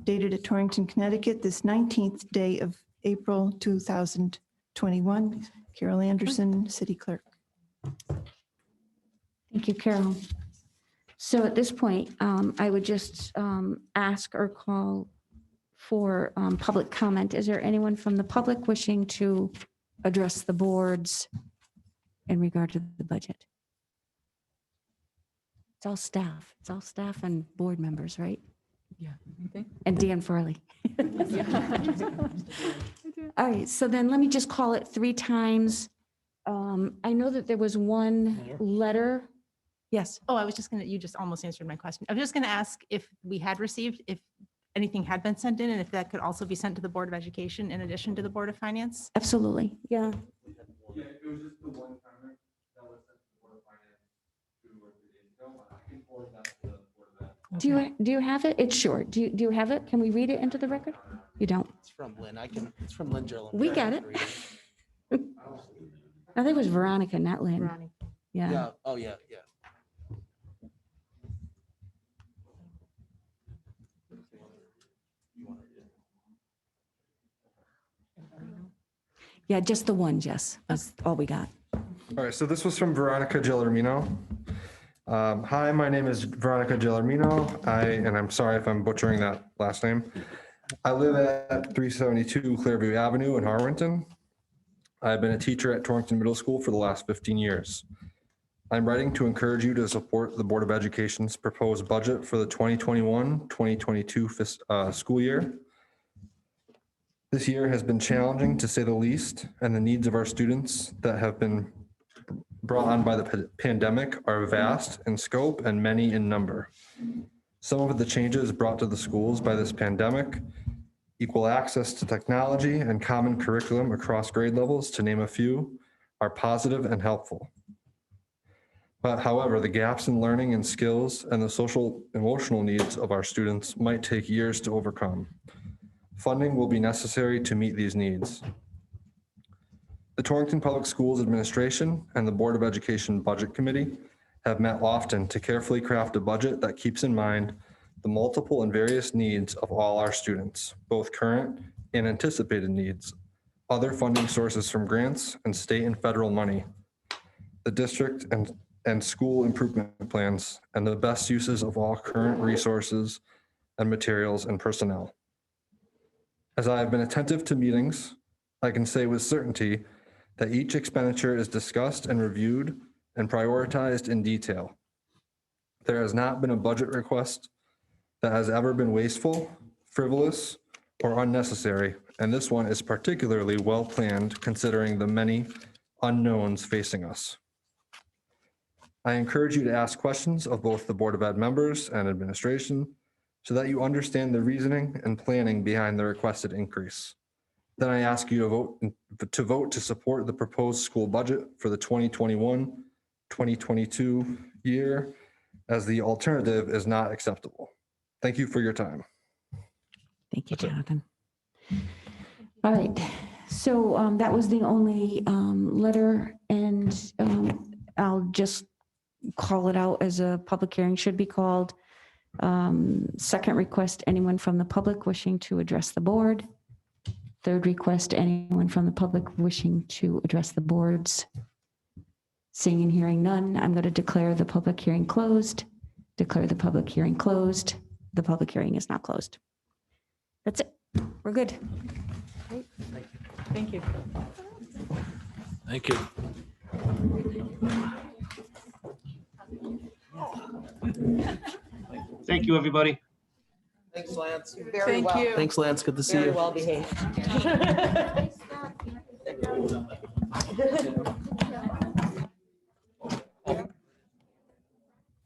Dated at Torrington, Connecticut, this 19th day of April 2021. Carol Anderson, City Clerk. Thank you, Carol. So at this point, I would just ask or call for public comment. Is there anyone from the public wishing to address the boards in regard to the budget? It's all staff. It's all staff and board members, right? Yeah. And Dan Farley. All right, so then let me just call it 3 times. I know that there was one letter. Yes. Oh, I was just gonna, you just almost answered my question. I was just gonna ask if we had received, if anything had been sent in, and if that could also be sent to the Board of Education in addition to the Board of Finance? Absolutely, yeah. Yeah, it was just the one comment that was sent to the Board of Finance 2 or 3 days ago. I can forward that to the Board of Ed. Do you have it? It's short. Do you have it? Can we read it into the record? You don't? It's from Lynn. It's from Lynn Gilliam. We got it. I think it was Veronica, not Lynn. Veronica. Yeah. Yeah. Oh, yeah, yeah. Yeah, just the one, Jess. That's all we got. All right, so this was from Veronica Gillermino. Hi, my name is Veronica Gillermino. And I'm sorry if I'm butchering that last name. I live at 372 Clearview Avenue in Harwinton. I've been a teacher at Torrington Middle School for the last 15 years. I'm writing to encourage you to support the Board of Education's proposed budget for the 2021-2022 school year. This year has been challenging to say the least, and the needs of our students that have been brought on by the pandemic are vast in scope and many in number. Some of the changes brought to the schools by this pandemic, equal access to technology and common curriculum across grade levels, to name a few, are positive and helpful. But however, the gaps in learning and skills and the social emotional needs of our students might take years to overcome. Funding will be necessary to meet these needs. The Torrington Public Schools Administration and the Board of Education Budget Committee have met often to carefully craft a budget that keeps in mind the multiple and various needs of all our students, both current and anticipated needs, other funding sources from grants and state and federal money, the district and school improvement plans, and the best uses of all current resources and materials and personnel. As I have been attentive to meetings, I can say with certainty that each expenditure is discussed and reviewed and prioritized in detail. There has not been a budget request that has ever been wasteful, frivolous, or unnecessary, and this one is particularly well planned considering the many unknowns facing us. I encourage you to ask questions of both the Board of Ed members and administration so that you understand the reasoning and planning behind the requested increase. Then I ask you to vote to support the proposed school budget for the 2021-2022 year, as the alternative is not acceptable. Thank you for your time. Thank you, Jonathan. All right, so that was the only letter, and I'll just call it out as a public hearing should be called. Second request, anyone from the public wishing to address the board. Third request, anyone from the public wishing to address the boards. Seeing and hearing none, I'm going to declare the public hearing closed. Declare the public hearing closed. The public hearing is now closed. That's it. We're good. Thank you. Thank you. Thank you, everybody. Thanks, Lance. Very well. Thanks, Lance. Good to see Very you. well behaved.